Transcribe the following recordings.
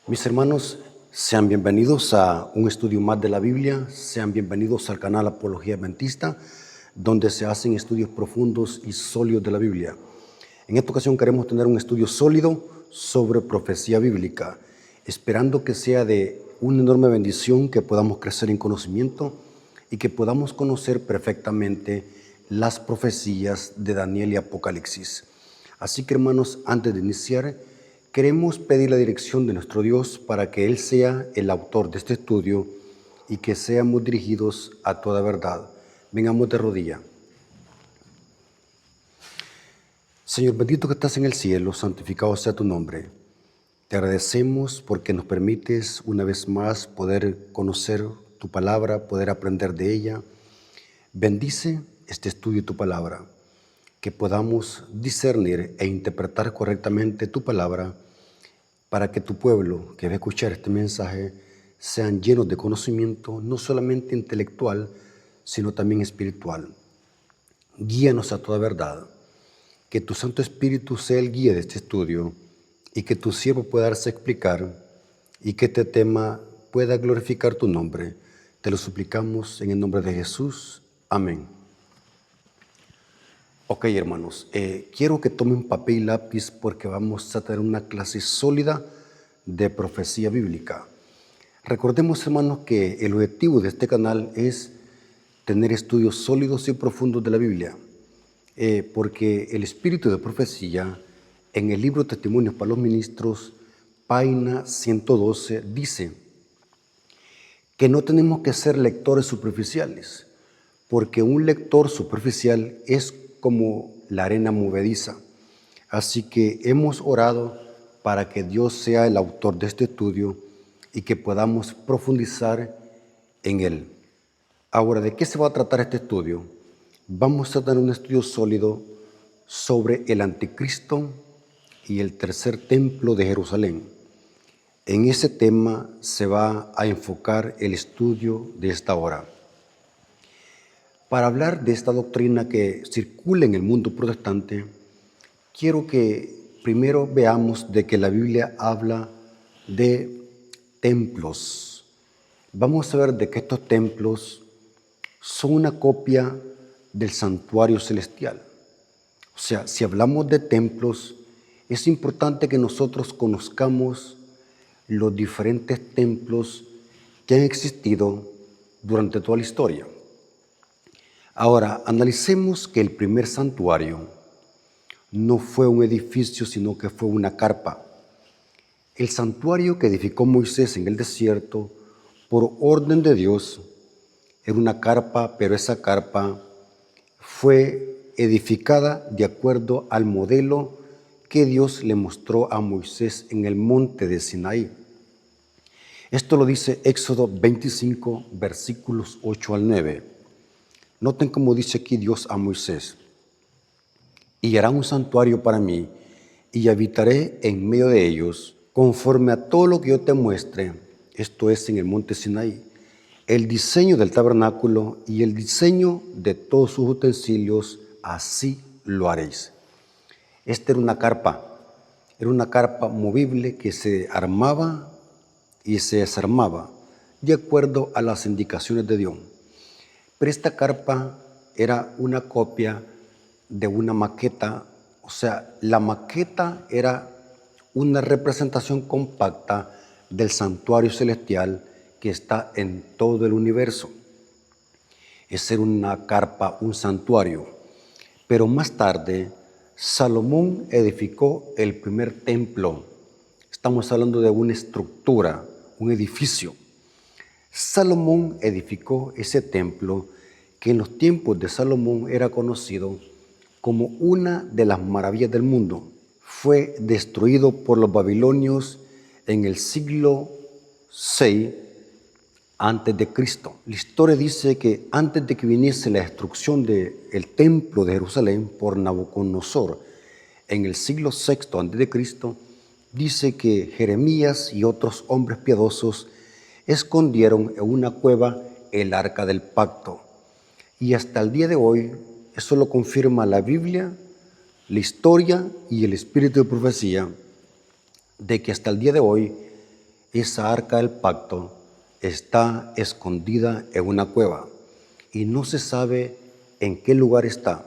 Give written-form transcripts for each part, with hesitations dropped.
Mis hermanos, sean bienvenidos a un estudio más de la Biblia, sean bienvenidos al canal Apología Adventista, donde se hacen estudios profundos y sólidos de la Biblia. En esta ocasión queremos tener un estudio sólido sobre profecía bíblica, esperando que sea de una enorme bendición, que podamos crecer en conocimiento y que podamos conocer perfectamente las profecías de Daniel y Apocalipsis. Así que, hermanos, antes de iniciar, queremos pedir la dirección de nuestro Dios para que Él sea el autor de este estudio y que seamos dirigidos a toda verdad. Vengamos de rodilla. Señor bendito que estás en el cielo, santificado sea tu nombre. Te agradecemos porque nos permites una vez más poder conocer tu palabra, poder aprender de ella. Bendice este estudio de tu palabra, que podamos discernir e interpretar correctamente tu palabra, para que tu pueblo que va a escuchar este mensaje sean llenos de conocimiento, no solamente intelectual, sino también espiritual. Guíanos a toda verdad, que tu Santo Espíritu sea el guía de este estudio y que tu siervo pueda darse a explicar y que este tema pueda glorificar tu nombre. Te lo suplicamos en el nombre de Jesús. Amén. Ok, hermanos, quiero que tomen papel y lápiz porque vamos a tener una clase sólida de profecía bíblica. Recordemos, hermanos, que el objetivo de este canal es tener estudios sólidos y profundos de la Biblia, porque el espíritu de profecía en el libro Testimonios para los Ministros, página 112, dice que no tenemos que ser lectores superficiales, porque un lector superficial es como la arena movediza. Así que hemos orado para que Dios sea el autor de este estudio y que podamos profundizar en él. Ahora, ¿de qué se va a tratar este estudio? Vamos a dar un estudio sólido sobre el anticristo y el tercer templo de Jerusalén. En ese tema se va a enfocar el estudio de esta hora. Para hablar de esta doctrina que circula en el mundo protestante, quiero que primero veamos de que la Biblia habla de templos. Vamos a ver de que estos templos son una copia del santuario celestial. O sea, si hablamos de templos, es importante que nosotros conozcamos los diferentes templos que han existido durante toda la historia. Ahora, analicemos que el primer santuario no fue un edificio, sino que fue una carpa. El santuario que edificó Moisés en el desierto, por orden de Dios, era una carpa, pero esa carpa fue edificada de acuerdo al modelo que Dios le mostró a Moisés en el monte de Sinaí. Esto lo dice Éxodo 25, versículos 8 al 9. Noten cómo dice aquí Dios a Moisés: y hará un santuario para mí, y habitaré en medio de ellos, conforme a todo lo que yo te muestre, esto es en el monte Sinaí, el diseño del tabernáculo y el diseño de todos sus utensilios, así lo haréis. Esta era una carpa movible que se armaba y se desarmaba de acuerdo a las indicaciones de Dios. Pero esta carpa era una copia de una maqueta, o sea, la maqueta era una representación compacta del santuario celestial que está en todo el universo. Esa era una carpa, un santuario. Pero más tarde, Salomón edificó el primer templo. Estamos hablando de una estructura, un edificio. Salomón edificó ese templo que en los tiempos de Salomón era conocido como una de las maravillas del mundo. Fue destruido por los babilonios en el siglo VI antes de Cristo. La historia dice que antes de que viniese la destrucción del templo de Jerusalén por Nabucodonosor en el siglo VI antes de Cristo, dice que Jeremías y otros hombres piadosos escondieron en una cueva el arca del pacto. Y hasta el día de hoy, eso lo confirma la Biblia, la historia y el espíritu de profecía, de que hasta el día de hoy esa arca del pacto está escondida en una cueva y no se sabe en qué lugar está.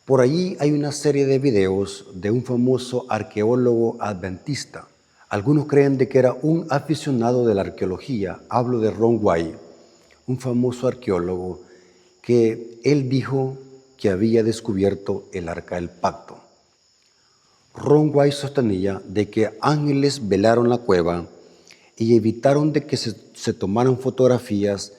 Por allí hay una serie de videos de un famoso arqueólogo adventista. Algunos creen de que era un aficionado de la arqueología. Hablo de Ron White, un famoso arqueólogo que él dijo que había descubierto el arca del pacto. Ron White sostenía de que ángeles velaron la cueva y evitaron de que se tomaran fotografías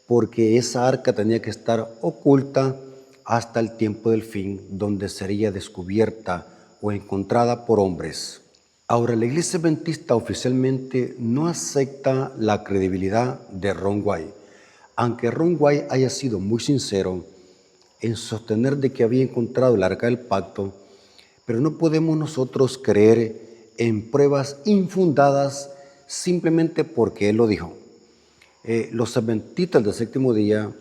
porque esa arca tenía que estar oculta hasta el tiempo del fin, donde sería descubierta o encontrada por hombres. Ahora, la Iglesia Adventista oficialmente no acepta la credibilidad de Ron White, aunque Ron White haya sido muy sincero en sostener de que había encontrado el arca del pacto, pero no podemos nosotros creer en pruebas infundadas simplemente porque él lo dijo. Los adventistas del séptimo día,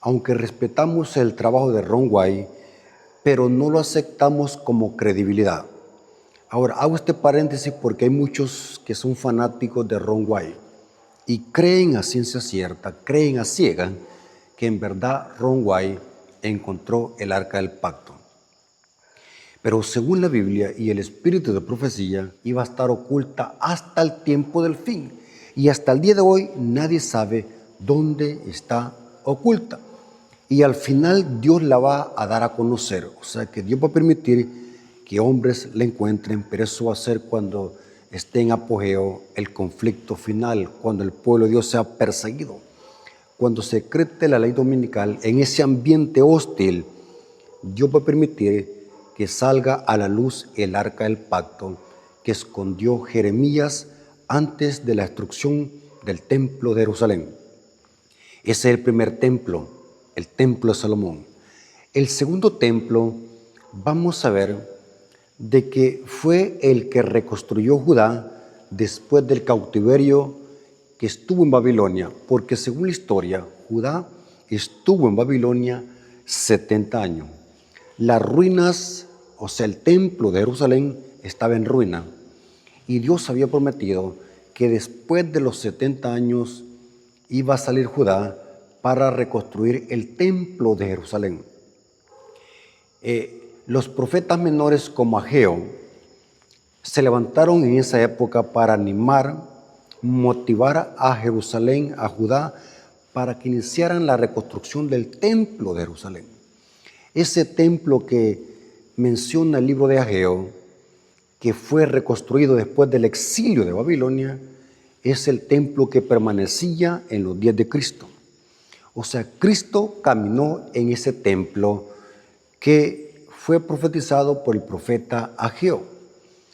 aunque respetamos el trabajo de Ron White, pero no lo aceptamos como credibilidad. Ahora, hago este paréntesis porque hay muchos que son fanáticos de Ron White y creen a ciencia cierta, creen a ciegas, que en verdad Ron White encontró el arca del pacto. Pero según la Biblia y el espíritu de profecía, iba a estar oculta hasta el tiempo del fin. Y hasta el día de hoy nadie sabe dónde está oculta. Y al final Dios la va a dar a conocer. O sea que Dios va a permitir que hombres la encuentren, pero eso va a ser cuando esté en apogeo el conflicto final, cuando el pueblo de Dios sea perseguido. Cuando se decrete la ley dominical, en ese ambiente hostil, Dios va a permitir que salga a la luz el arca del pacto que escondió Jeremías antes de la destrucción del templo de Jerusalén. Ese es el primer templo, el templo de Salomón. El segundo templo, vamos a ver de que fue el que reconstruyó Judá después del cautiverio que estuvo en Babilonia, porque según la historia, Judá estuvo en Babilonia 70 años. Las ruinas, o sea, el templo de Jerusalén estaba en ruina y Dios había prometido que después de los 70 años iba a salir Judá para reconstruir el templo de Jerusalén. Los profetas menores como Ageo se levantaron en esa época para animar, motivar a Jerusalén, a Judá, para que iniciaran la reconstrucción del templo de Jerusalén. Ese templo que menciona el libro de Ageo, que fue reconstruido después del exilio de Babilonia, es el templo que permanecía en los días de Cristo. O sea, Cristo caminó en ese templo que fue profetizado por el profeta Ageo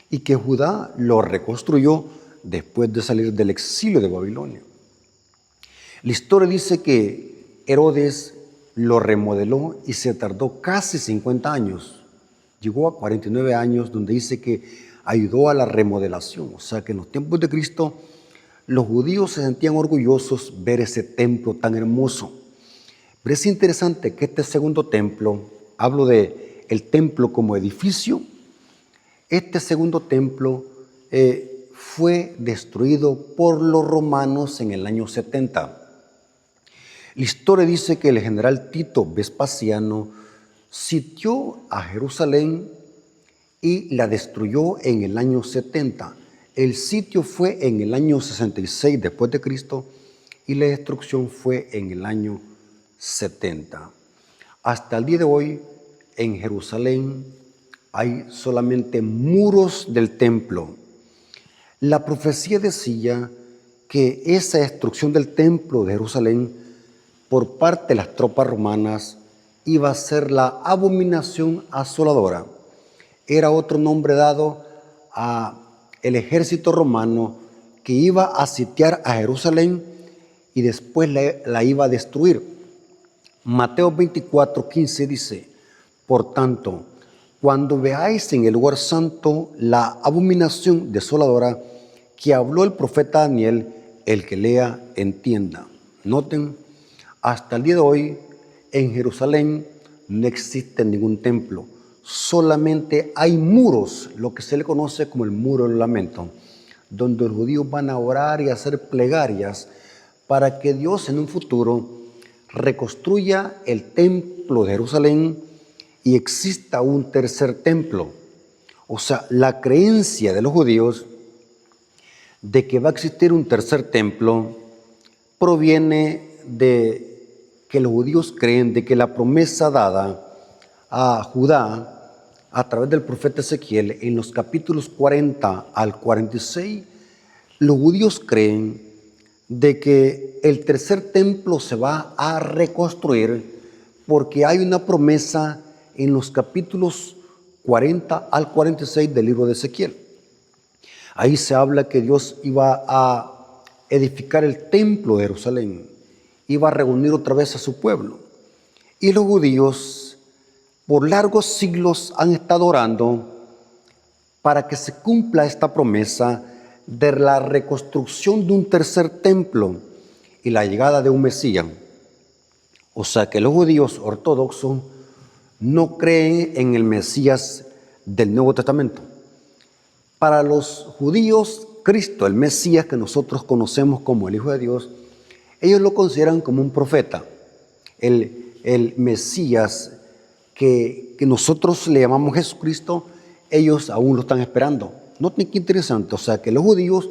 y que Judá lo reconstruyó después de salir del exilio de Babilonia. La historia dice que Herodes lo remodeló y se tardó casi 50 años. Llegó a 49 años, donde dice que ayudó a la remodelación. O sea que en los tiempos de Cristo los judíos se sentían orgullosos ver ese templo tan hermoso. Pero es interesante que este segundo templo, hablo de el templo como edificio, este segundo templo fue destruido por los romanos en el año 70. La historia dice que el general Tito Vespasiano sitió a Jerusalén y la destruyó en el año 70. El sitio fue en el año 66 después de Cristo y la destrucción fue en el año 70. Hasta el día de hoy en Jerusalén hay solamente muros del templo. La profecía decía que esa destrucción del templo de Jerusalén por parte de las tropas romanas iba a ser la abominación asoladora. Era otro nombre dado a el ejército romano que iba a sitiar a Jerusalén y después la iba a destruir. Mateo 24:15 dice: por tanto, cuando veáis en el lugar santo la abominación desoladora que habló el profeta Daniel, el que lea entienda. Noten, hasta el día de hoy en Jerusalén no existe ningún templo, solamente hay muros, lo que se le conoce como el muro del lamento, donde los judíos van a orar y hacer plegarias para que Dios en un futuro reconstruya el templo de Jerusalén y exista un tercer templo. O sea, la creencia de los judíos de que va a existir un tercer templo proviene de que los judíos creen de que la promesa dada a Judá a través del profeta Ezequiel en los capítulos 40 al 46, los judíos creen de que el tercer templo se va a reconstruir porque hay una promesa en los capítulos 40 al 46 del libro de Ezequiel. Ahí se habla que Dios iba a edificar el templo de Jerusalén, iba a reunir otra vez a su pueblo. Y los judíos por largos siglos han estado orando para que se cumpla esta promesa de la reconstrucción de un tercer templo y la llegada de un Mesías. O sea que los judíos ortodoxos no creen en el Mesías del Nuevo Testamento. Para los judíos, Cristo, el Mesías que nosotros conocemos como el Hijo de Dios, ellos lo consideran como un profeta. El Mesías que nosotros le llamamos Jesucristo, ellos aún lo están esperando. Noten qué interesante, o sea que los judíos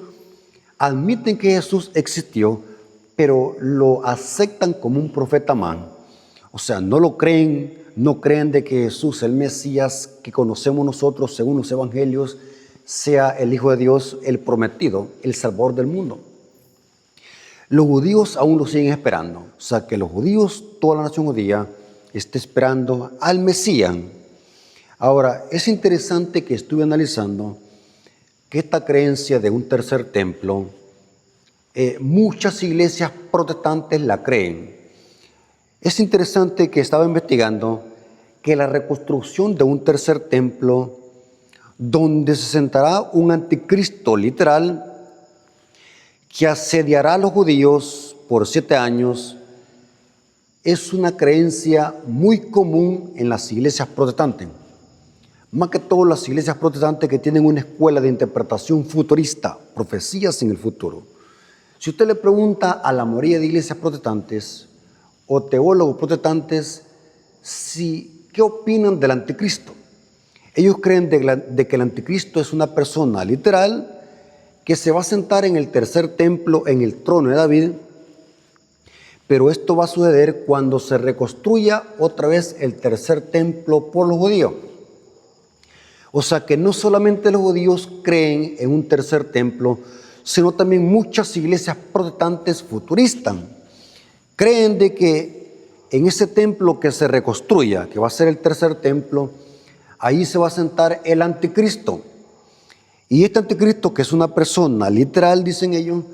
admiten que Jesús existió, pero lo aceptan como un profeta más. O sea, no lo creen, no creen de que Jesús, el Mesías que conocemos nosotros según los evangelios, sea el Hijo de Dios, el prometido, el Salvador del mundo. Los judíos aún lo siguen esperando. O sea que los judíos, toda la nación judía, está esperando al Mesías. Ahora, es interesante que estuve analizando que esta creencia de un tercer templo, muchas iglesias protestantes la creen. Es interesante que estaba investigando que la reconstrucción de un tercer templo, donde se sentará un anticristo literal, que asediará a los judíos por 7 años, es una creencia muy común en las iglesias protestantes. Más que todo las iglesias protestantes que tienen una escuela de interpretación futurista, profecías en el futuro. Si usted le pregunta a la mayoría de iglesias protestantes o teólogos protestantes qué opinan del anticristo, ellos creen de que el anticristo es una persona literal que se va a sentar en el tercer templo, en el trono de David, pero esto va a suceder cuando se reconstruya otra vez el tercer templo por los judíos. O sea que no solamente los judíos creen en un tercer templo, sino también muchas iglesias protestantes futuristas creen de que en ese templo que se reconstruya, que va a ser el tercer templo, ahí se va a sentar el anticristo. Y este anticristo, que es una persona literal, dicen ellos,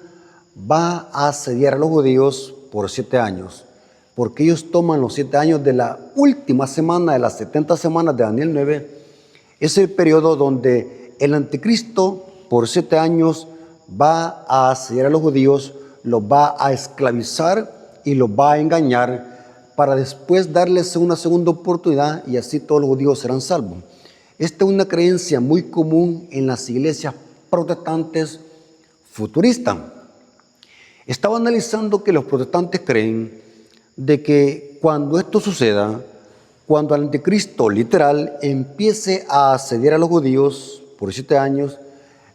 va a asediar a los judíos por 7 años, porque ellos toman los 7 años de la última semana de las 70 semanas de Daniel 9, es el periodo donde el anticristo por 7 años va a asediar a los judíos, los va a esclavizar y los va a engañar para después darles una segunda oportunidad y así todos los judíos serán salvos. Esta es una creencia muy común en las iglesias protestantes futuristas. Estaba analizando que los protestantes creen de que cuando esto suceda, cuando el anticristo literal empiece a asediar a los judíos por 7 años,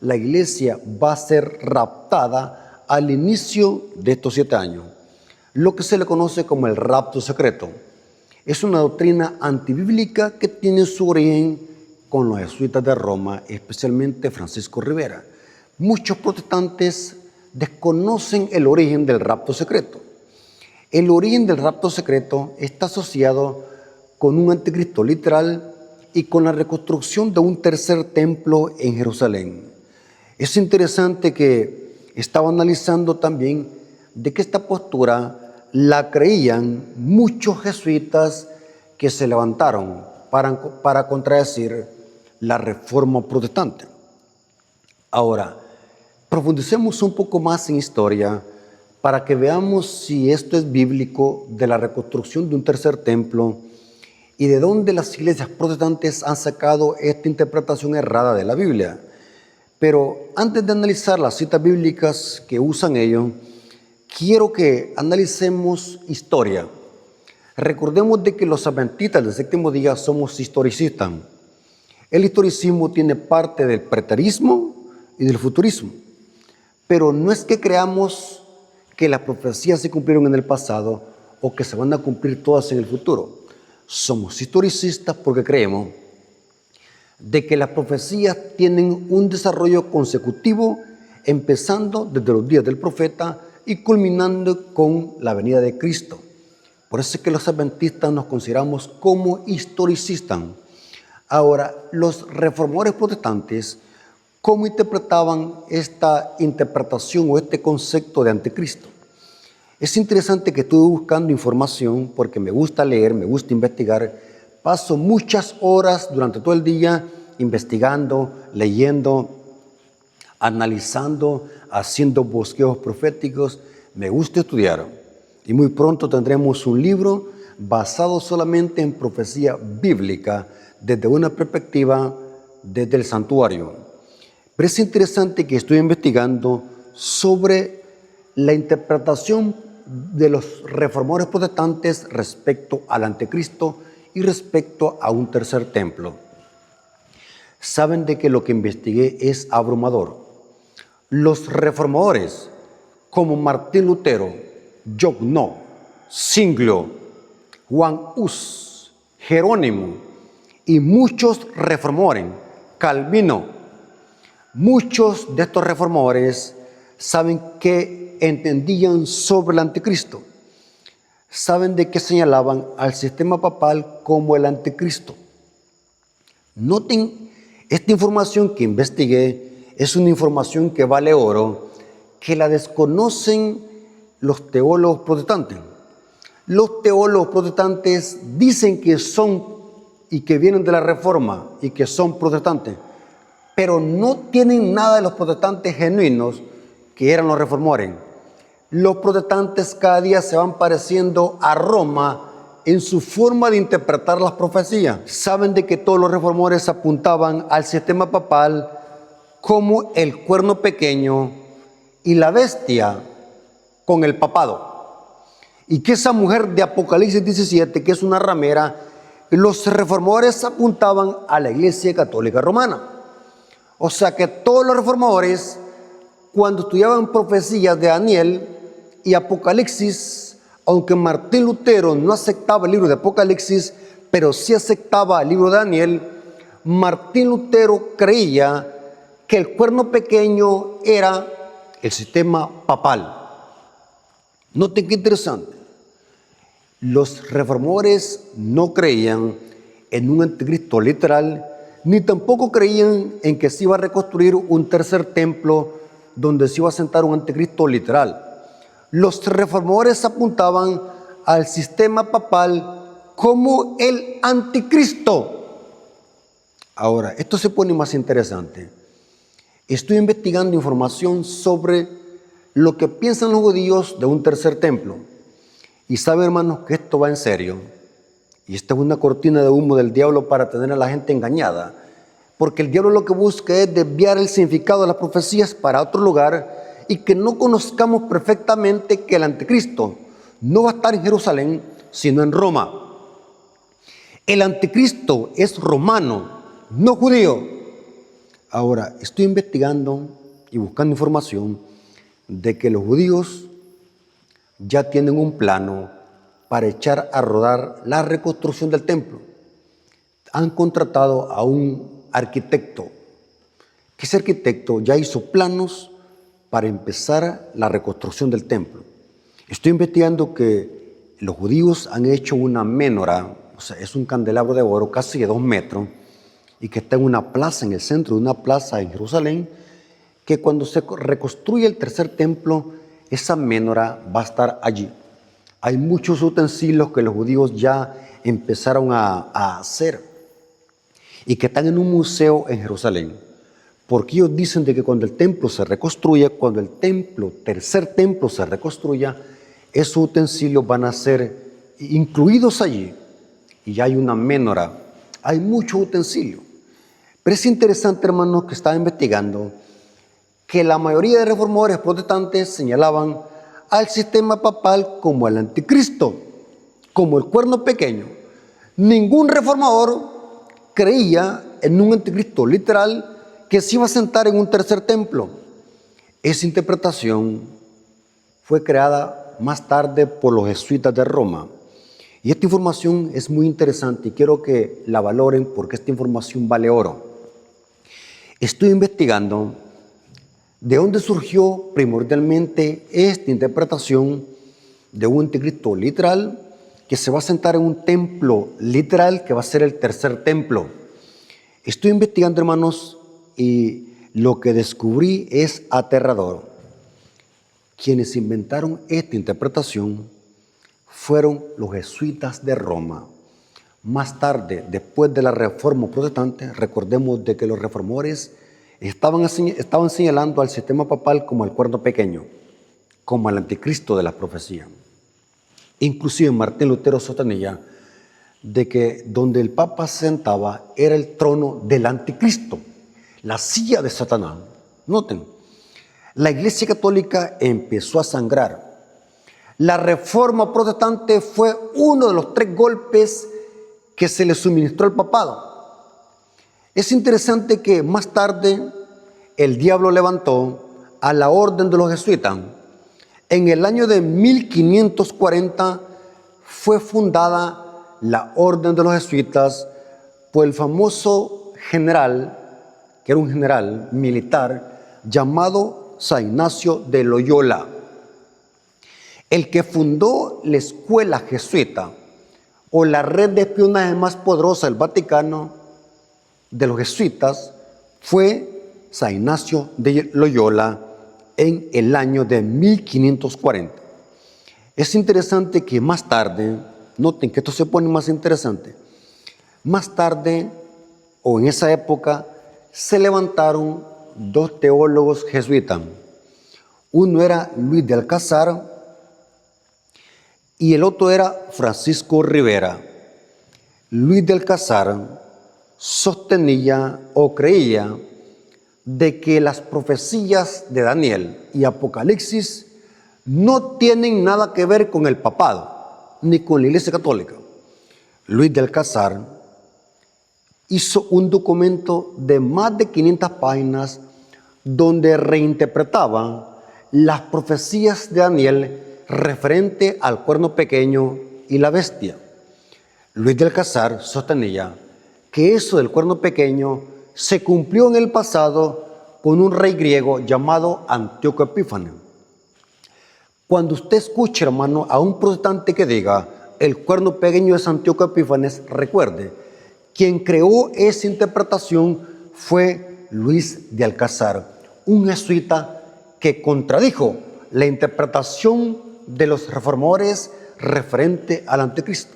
la iglesia va a ser raptada al inicio de estos 7 años, lo que se le conoce como el rapto secreto. Es una doctrina antibíblica que tiene su origen con los jesuitas de Roma, especialmente Francisco Rivera. Muchos protestantes desconocen el origen del rapto secreto. El origen del rapto secreto está asociado con un anticristo literal y con la reconstrucción de un tercer templo en Jerusalén. Es interesante que estaba analizando también de que esta postura la creían muchos jesuitas que se levantaron para contradecir la reforma protestante. Ahora, profundicemos un poco más en historia para que veamos si esto es bíblico de la reconstrucción de un tercer templo y de dónde las iglesias protestantes han sacado esta interpretación errada de la Biblia. Pero antes de analizar las citas bíblicas que usan ellos, quiero que analicemos historia. Recordemos de que los adventistas del séptimo día somos historicistas. El historicismo tiene parte del preterismo y del futurismo. Pero no es que creamos que las profecías se cumplieron en el pasado o que se van a cumplir todas en el futuro. Somos historicistas porque creemos de que las profecías tienen un desarrollo consecutivo, empezando desde los días del profeta y culminando con la venida de Cristo. Por eso es que los adventistas nos consideramos como historicistas. Ahora, los reformadores protestantes, ¿cómo interpretaban esta interpretación o este concepto de anticristo? Es interesante que estuve buscando información porque me gusta leer, me gusta investigar. Paso muchas horas durante todo el día investigando, leyendo, analizando, haciendo bosquejos proféticos. Me gusta estudiar y muy pronto tendremos un libro basado solamente en profecía bíblica desde una perspectiva desde el santuario. Pero es interesante que estoy investigando sobre la interpretación de los reformadores protestantes respecto al anticristo y respecto a un tercer templo. Saben de que lo que investigué es abrumador. Los reformadores como Martín Lutero, Joguenot, Zwinglio, Juan Hus, Jerónimo y muchos reformadores, Calvino, muchos de estos reformadores saben que entendían sobre el anticristo. Saben de que señalaban al sistema papal como el anticristo. Noten, esta información que investigué es una información que vale oro, que la desconocen los teólogos protestantes. Los teólogos protestantes dicen que son y que vienen de la Reforma y que son protestantes, pero no tienen nada de los protestantes genuinos que eran los reformadores. Los protestantes cada día se van pareciendo a Roma en su forma de interpretar las profecías. Saben de que todos los reformadores apuntaban al sistema papal como el cuerno pequeño y la bestia con el papado. Y que esa mujer de Apocalipsis 17, que es una ramera, los reformadores apuntaban a la Iglesia Católica Romana. O sea que todos los reformadores, cuando estudiaban profecías de Daniel y Apocalipsis, aunque Martín Lutero no aceptaba el libro de Apocalipsis, pero sí aceptaba el libro de Daniel, Martín Lutero creía que el cuerno pequeño era el sistema papal. Noten qué interesante. Los reformadores no creían en un anticristo literal, ni tampoco creían en que se iba a reconstruir un tercer templo donde se iba a sentar un anticristo literal. Los reformadores apuntaban al sistema papal como el anticristo. Ahora, esto se pone más interesante. Estoy investigando información sobre lo que piensan los judíos de un tercer templo. Y saben, hermanos, que esto va en serio. Y esta es una cortina de humo del diablo para tener a la gente engañada. Porque el diablo lo que busca es desviar el significado de las profecías para otro lugar y que no conozcamos perfectamente que el anticristo no va a estar en Jerusalén, sino en Roma. El anticristo es romano, no judío. Ahora, estoy investigando y buscando información de que los judíos ya tienen un plano para echar a rodar la reconstrucción del templo. Han contratado a un arquitecto, que ese arquitecto ya hizo planos para empezar la reconstrucción del templo. Estoy investigando que los judíos han hecho una menora, o sea, es un candelabro de oro casi de 2 metros, y que está en una plaza, en el centro de una plaza en Jerusalén, que cuando se reconstruye el tercer templo, esa menora va a estar allí. Hay muchos utensilios que los judíos ya empezaron a hacer y que están en un museo en Jerusalén. Porque ellos dicen de que cuando el templo se reconstruya, cuando el tercer templo se reconstruya, esos utensilios van a ser incluidos allí. Y ya hay una menora, hay muchos utensilios. Pero es interesante, hermanos, que estaba investigando que la mayoría de reformadores protestantes señalaban al sistema papal como el anticristo, como el cuerno pequeño. Ningún reformador creía en un anticristo literal que se iba a sentar en un tercer templo. Esa interpretación fue creada más tarde por los jesuitas de Roma. Y esta información es muy interesante y quiero que la valoren porque esta información vale oro. Estoy investigando de dónde surgió primordialmente esta interpretación de un anticristo literal que se va a sentar en un templo literal que va a ser el tercer templo. Estoy investigando, hermanos, y lo que descubrí es aterrador. Quienes inventaron esta interpretación fueron los jesuitas de Roma. Más tarde, después de la Reforma Protestante, recordemos de que los reformadores estaban señalando al sistema papal como el cuerno pequeño, como el anticristo de la profecía. Inclusive Martín Lutero sostenía de que donde el Papa se sentaba era el trono del anticristo, la silla de Satanás. Noten, la Iglesia Católica empezó a sangrar. La Reforma Protestante fue uno de los 3 golpes que se le suministró al papado. Es interesante que más tarde el diablo levantó a la orden de los jesuitas. En el año de 1540 fue fundada la orden de los jesuitas por el famoso general, que era un general militar, llamado San Ignacio de Loyola. El que fundó la escuela jesuita o la red de espionaje más poderosa del Vaticano de los jesuitas fue San Ignacio de Loyola en el año de 1540. Es interesante que más tarde, noten que esto se pone más interesante, más tarde o en esa época se levantaron 2 teólogos jesuitas. Uno era Luis de Alcázar y el otro era Francisco Rivera. Luis de Alcázar sostenía o creía de que las profecías de Daniel y Apocalipsis no tienen nada que ver con el papado ni con la Iglesia Católica. Luis de Alcázar hizo un documento de más de 500 páginas donde reinterpretaba las profecías de Daniel referente al cuerno pequeño y la bestia. Luis de Alcázar sostenía que eso del cuerno pequeño se cumplió en el pasado con un rey griego llamado Antíoco Epífanes. Cuando usted escuche, hermano, a un protestante que diga el cuerno pequeño es Antíoco Epífanes, recuerde, quien creó esa interpretación fue Luis de Alcázar, un jesuita que contradijo la interpretación de los reformadores referente al anticristo.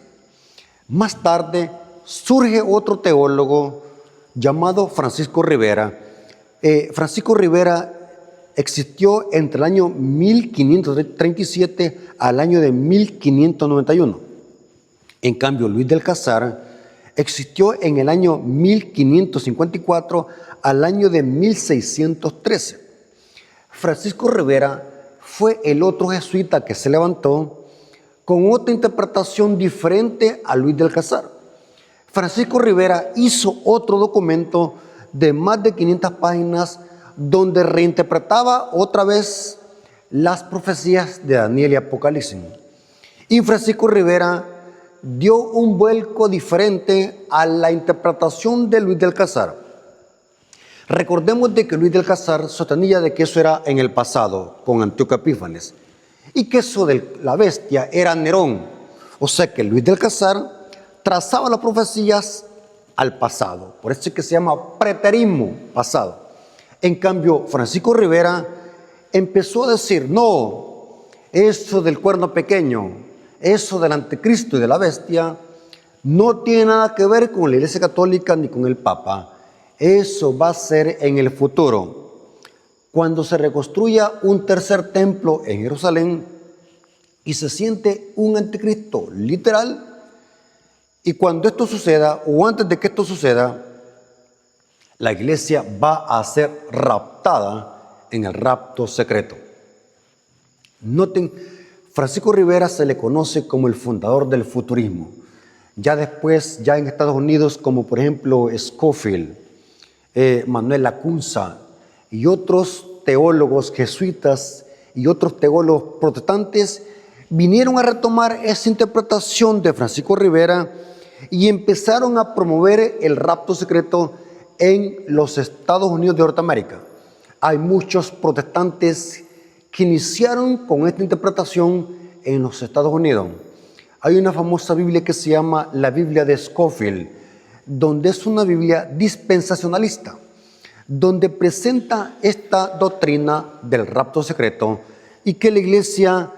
Más tarde surge otro teólogo llamado Francisco Rivera. Francisco Rivera existió entre el año 1537 al año de 1591. En cambio, Luis de Alcázar existió en el año 1554 al año de 1613. Francisco Rivera fue el otro jesuita que se levantó con otra interpretación diferente a Luis de Alcázar. Francisco Rivera hizo otro documento de más de 500 páginas donde reinterpretaba otra vez las profecías de Daniel y Apocalipsis. Y Francisco Rivera dio un vuelco diferente a la interpretación de Luis de Alcázar. Recordemos de que Luis de Alcázar sostenía de que eso era en el pasado, con Antíoco Epífanes, y que eso de la bestia era Nerón. O sea que Luis de Alcázar trazaba las profecías al pasado, por eso es que se llama preterismo pasado. En cambio, Francisco Rivera empezó a decir, no, eso del cuerno pequeño, eso del anticristo y de la bestia, no tiene nada que ver con la Iglesia Católica ni con el Papa. Eso va a ser en el futuro. Cuando se reconstruya un tercer templo en Jerusalén y se siente un anticristo literal, y cuando esto suceda, o antes de que esto suceda, la iglesia va a ser raptada en el rapto secreto. Noten, Francisco Rivera se le conoce como el fundador del futurismo. Ya después, ya en Estados Unidos, como por ejemplo Scofield, Manuel Lacunza y otros teólogos jesuitas y otros teólogos protestantes vinieron a retomar esa interpretación de Francisco Rivera y empezaron a promover el rapto secreto en los Estados Unidos de Norteamérica. Hay muchos protestantes que iniciaron con esta interpretación en los Estados Unidos. Hay una famosa Biblia que se llama la Biblia de Scofield, donde es una Biblia dispensacionalista, donde presenta esta doctrina del rapto secreto y que la iglesia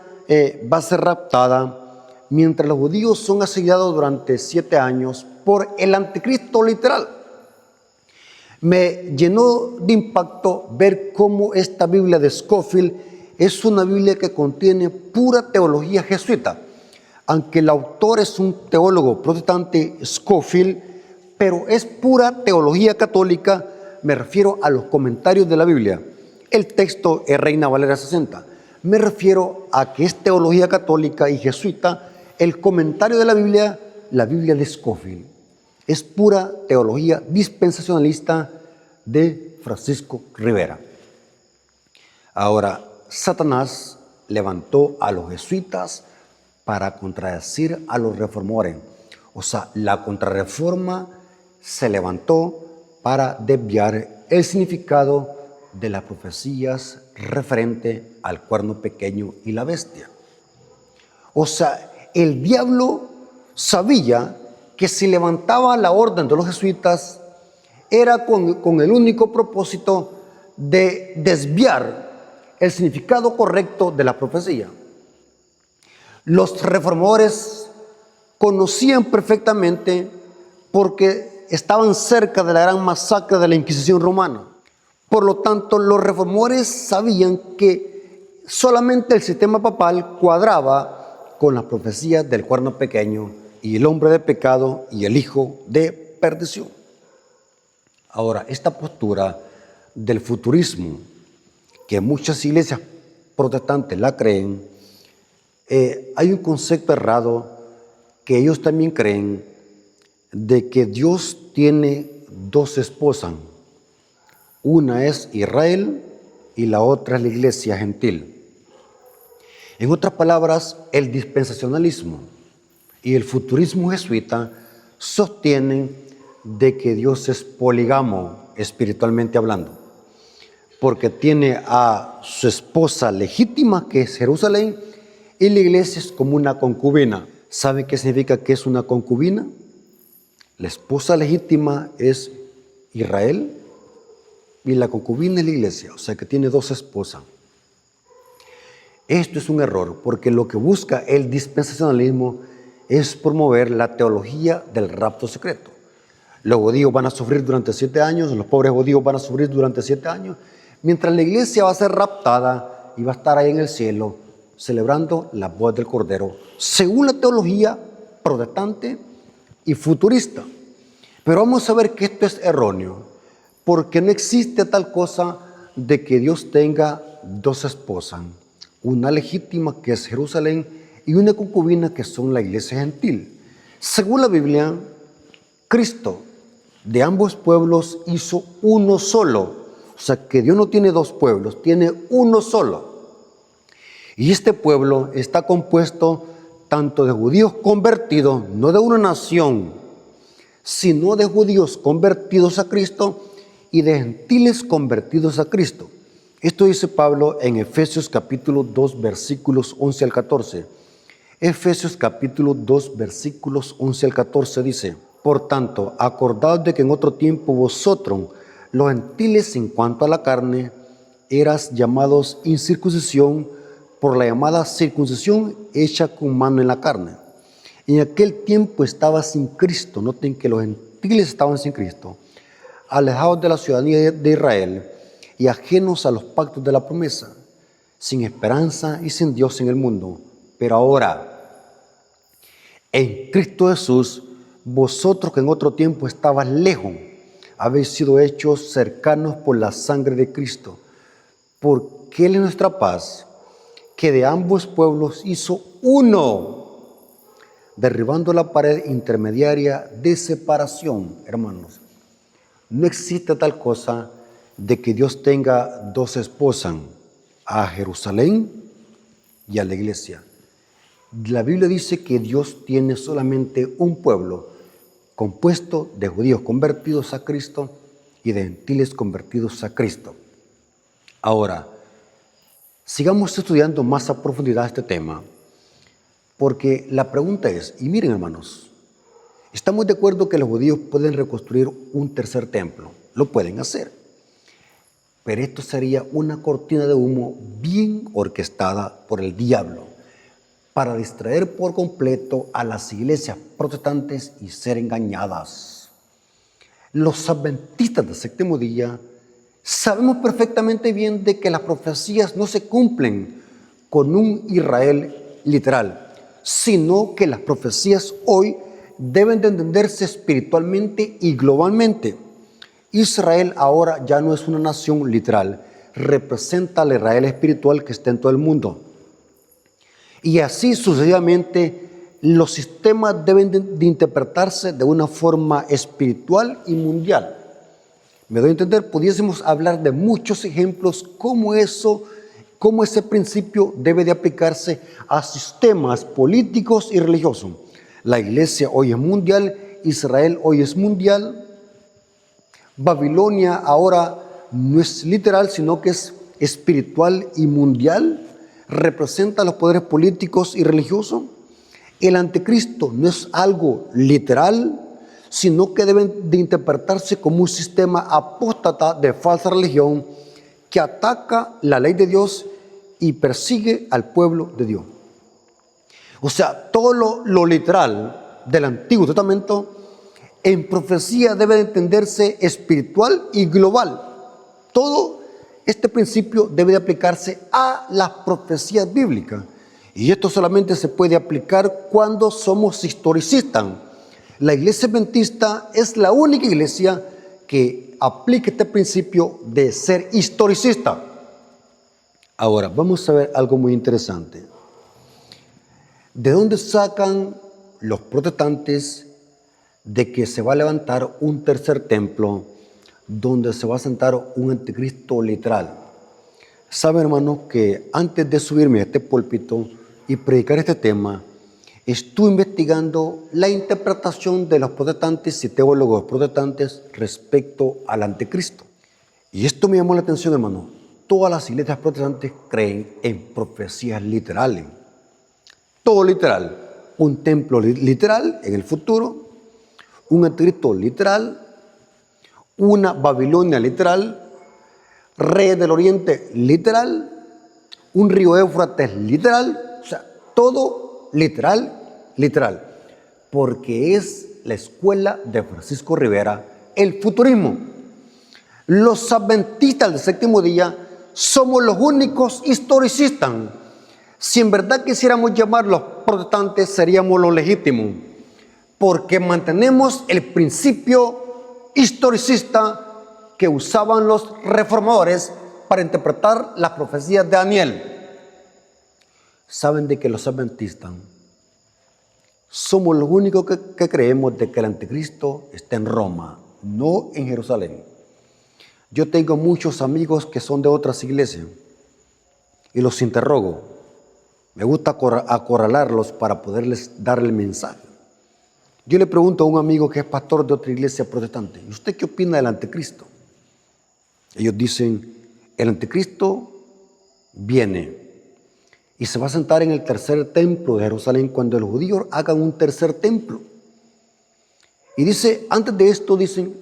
va a ser raptada mientras los judíos son asediados durante 7 años por el anticristo literal. Me llenó de impacto ver cómo esta Biblia de Scofield es una Biblia que contiene pura teología jesuita, aunque el autor es un teólogo protestante, Scofield, pero es pura teología católica. Me refiero a los comentarios de la Biblia. El texto es Reina Valera 60. Me refiero a que es teología católica y jesuita. El comentario de la Biblia de Scofield, es pura teología dispensacionalista de Francisco Rivera. Ahora, Satanás levantó a los jesuitas para contradecir a los reformadores. O sea, la contrarreforma se levantó para desviar el significado de las profecías referente al cuerno pequeño y la bestia. O sea, el diablo sabía que si levantaba la orden de los jesuitas era con el único propósito de desviar el significado correcto de la profecía. Los reformadores conocían perfectamente, porque estaban cerca de la gran masacre de la Inquisición romana. Por lo tanto, los reformadores sabían que solamente el sistema papal cuadraba con las profecías del cuerno pequeño y el hombre de pecado y el hijo de perdición. Ahora, esta postura del futurismo, que muchas iglesias protestantes la creen, hay un concepto errado que ellos también creen de que Dios tiene 2 esposas. Una es Israel y la otra es la iglesia gentil. En otras palabras, el dispensacionalismo y el futurismo jesuita sostienen de que Dios es polígamo espiritualmente hablando, porque tiene a su esposa legítima, que es Jerusalén, y la iglesia es como una concubina. ¿Sabe qué significa que es una concubina? La esposa legítima es Israel y la concubina es la iglesia, o sea que tiene 2 esposas. Esto es un error, porque lo que busca el dispensacionalismo es promover la teología del rapto secreto. Los judíos van a sufrir durante 7 años, los pobres judíos van a sufrir durante 7 años, mientras la iglesia va a ser raptada y va a estar ahí en el cielo celebrando la boda del Cordero, según la teología protestante y futurista. Pero vamos a ver que esto es erróneo, porque no existe tal cosa de que Dios tenga 2 esposas, una legítima que es Jerusalén y una concubina que son la iglesia gentil. Según la Biblia, Cristo de ambos pueblos hizo uno solo. O sea que Dios no tiene 2 pueblos, tiene uno solo. Y este pueblo está compuesto tanto de judíos convertidos, no de una nación, sino de judíos convertidos a Cristo y de gentiles convertidos a Cristo. Esto dice Pablo en Efesios capítulo 2, versículos 11 al 14. Efesios capítulo 2, versículos 11 al 14 dice: Por tanto, acordaos de que en otro tiempo vosotros, los gentiles en cuanto a la carne, eras llamados incircuncisión por la llamada circuncisión hecha con mano en la carne. En aquel tiempo estaba sin Cristo. Noten que los gentiles estaban sin Cristo, alejados de la ciudadanía de Israel y ajenos a los pactos de la promesa, sin esperanza y sin Dios en el mundo. Pero ahora, en Cristo Jesús, vosotros que en otro tiempo estabas lejos, habéis sido hechos cercanos por la sangre de Cristo, porque Él es nuestra paz, que de ambos pueblos hizo uno, derribando la pared intermediaria de separación. Hermanos, no existe tal cosa de que Dios tenga dos esposas, a Jerusalén y a la iglesia. La Biblia dice que Dios tiene solamente un pueblo, compuesto de judíos convertidos a Cristo y de gentiles convertidos a Cristo. Ahora, sigamos estudiando más a profundidad este tema, porque la pregunta es, y miren hermanos, estamos de acuerdo que los judíos pueden reconstruir un tercer templo, lo pueden hacer, pero esto sería una cortina de humo bien orquestada por el diablo para distraer por completo a las iglesias protestantes y ser engañadas. Los adventistas del séptimo día sabemos perfectamente bien de que las profecías no se cumplen con un Israel literal, sino que las profecías hoy deben de entenderse espiritualmente y globalmente. Israel ahora ya no es una nación literal, representa al Israel espiritual que está en todo el mundo. Y así sucesivamente los sistemas deben de interpretarse de una forma espiritual y mundial. Me doy a entender, pudiésemos hablar de muchos ejemplos cómo ese principio debe de aplicarse a sistemas políticos y religiosos. La iglesia hoy es mundial, Israel hoy es mundial, Babilonia ahora no es literal, sino que es espiritual y mundial, representa los poderes políticos y religiosos. El anticristo no es algo literal, sino que deben de interpretarse como un sistema apóstata de falsa religión que ataca la ley de Dios y persigue al pueblo de Dios. O sea, todo lo literal del Antiguo Testamento en profecía debe de entenderse espiritual y global. Todo este principio debe de aplicarse a las profecías bíblicas. Y esto solamente se puede aplicar cuando somos historicistas. La iglesia adventista es la única iglesia que aplica este principio de ser historicista. Ahora, vamos a ver algo muy interesante. ¿De dónde sacan los protestantes de que se va a levantar un tercer templo donde se va a sentar un anticristo literal? Saben, hermanos, que antes de subirme a este púlpito y predicar este tema, estuve investigando la interpretación de los protestantes y teólogos protestantes respecto al anticristo. Y esto me llamó la atención, hermano. Todas las iglesias protestantes creen en profecías literales. Todo literal. Un templo literal en el futuro, un anticristo literal, una Babilonia literal, reyes del oriente literal, un río Éufrates literal, o sea, todo literal, porque es la escuela de Francisco Rivera, el futurismo. Los adventistas del séptimo día somos los únicos historicistas. Si en verdad quisiéramos llamarlos protestantes, seríamos los legítimos, porque mantenemos el principio historicista que usaban los reformadores para interpretar las profecías de Daniel. Saben de que los adventistas somos los únicos que creemos de que el anticristo está en Roma, no en Jerusalén. Yo tengo muchos amigos que son de otras iglesias y los interrogo. Me gusta acorralarlos para poderles darle el mensaje. Yo le pregunto a un amigo que es pastor de otra iglesia protestante, ¿y usted qué opina del anticristo? Ellos dicen, el anticristo viene y se va a sentar en el tercer templo de Jerusalén cuando los judíos hagan un tercer templo. Y dice, antes de esto, dicen,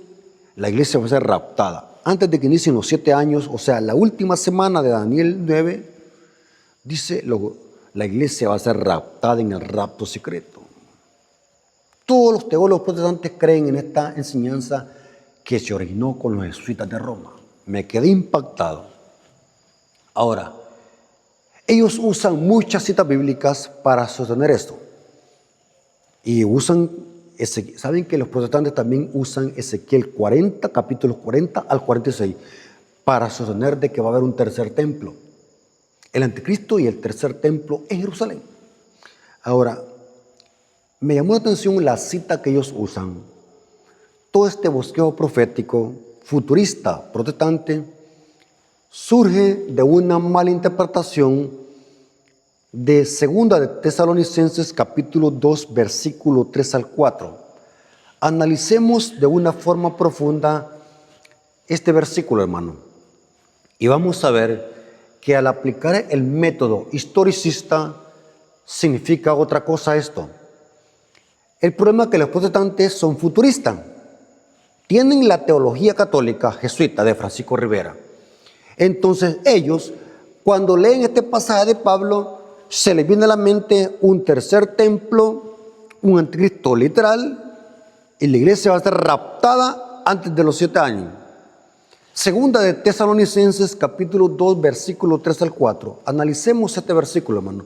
la iglesia va a ser raptada. Antes de que inicien los 7 años, o sea, la última semana de Daniel 9, dice, la iglesia va a ser raptada en el rapto secreto. Todos los teólogos protestantes creen en esta enseñanza que se originó con los jesuitas de Roma. Me quedé impactado. Ahora, ellos usan muchas citas bíblicas para sostener esto. Y saben que los protestantes también usan Ezequiel 40, capítulos 40 al 46, para sostener de que va a haber un tercer templo. El anticristo y el tercer templo en Jerusalén. Ahora, me llamó la atención la cita que ellos usan. Todo este bosquejo profético, futurista, protestante, surge de una mala interpretación de 2 de Tesalonicenses capítulo 2, versículo 3 al 4. Analicemos de una forma profunda este versículo, hermano, y vamos a ver que al aplicar el método historicista significa otra cosa esto. El problema es que los protestantes son futuristas. Tienen la teología católica jesuita de Francisco Rivera. Entonces ellos, cuando leen este pasaje de Pablo, se les viene a la mente un tercer templo, un anticristo literal, y la iglesia va a ser raptada antes de los 7 años. 2 de Tesalonicenses capítulo 2, versículo 3 al 4. Analicemos este versículo, hermano.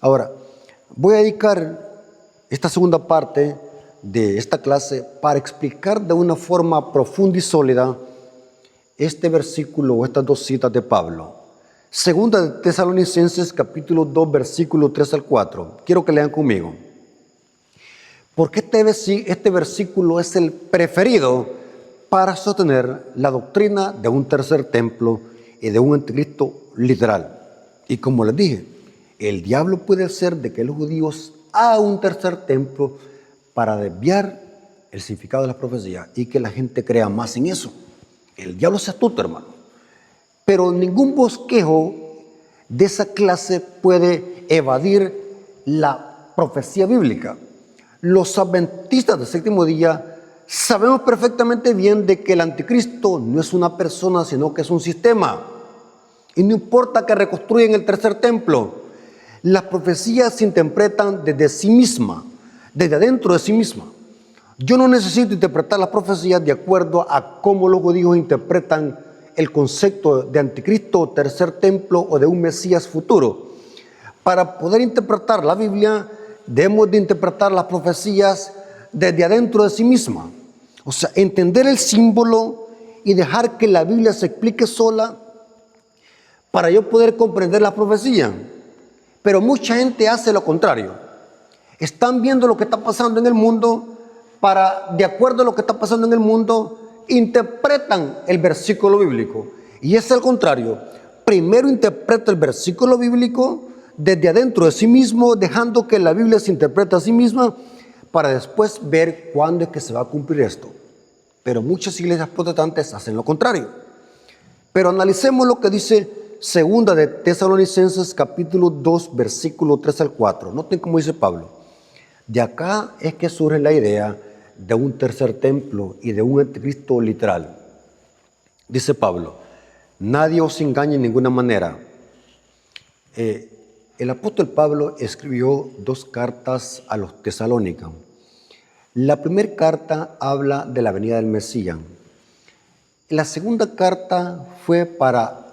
Ahora, voy a dedicar esta segunda parte de esta clase para explicar de una forma profunda y sólida este versículo o estas dos citas de Pablo. 2 de Tesalonicenses capítulo 2, versículo 3 al 4. Quiero que lean conmigo. Porque este versículo es el preferido para sostener la doctrina de un tercer templo y de un anticristo literal. Y como les dije, el diablo puede hacer de que los judíos hagan un tercer templo para desviar el significado de las profecías y que la gente crea más en eso. El diablo es astuto, hermano. Pero ningún bosquejo de esa clase puede evadir la profecía bíblica. Los adventistas del séptimo día sabemos perfectamente bien de que el anticristo no es una persona, sino que es un sistema. Y no importa que reconstruyan el tercer templo, las profecías se interpretan desde sí misma, desde adentro de sí misma. Yo no necesito interpretar las profecías de acuerdo a cómo los judíos interpretan el concepto de anticristo, tercer templo o de un Mesías futuro. Para poder interpretar la Biblia, debemos de interpretar las profecías desde adentro de sí misma. O sea, entender el símbolo y dejar que la Biblia se explique sola para yo poder comprender la profecía. Pero mucha gente hace lo contrario. Están viendo lo que está pasando en el mundo para, de acuerdo a lo que está pasando en el mundo, interpretan el versículo bíblico. Y es al contrario. Primero interpreta el versículo bíblico desde adentro de sí mismo, dejando que la Biblia se interprete a sí misma, para después ver cuándo es que se va a cumplir esto. Pero muchas iglesias protestantes hacen lo contrario. Pero analicemos lo que dice 2 de Tesalonicenses capítulo 2, versículo 3 al 4. Noten cómo dice Pablo. De acá es que surge la idea de un tercer templo y de un anticristo literal. Dice Pablo, nadie os engañe en ninguna manera. El apóstol Pablo escribió 2 cartas a los tesalónicos. La primera carta habla de la venida del Mesías. La segunda carta fue para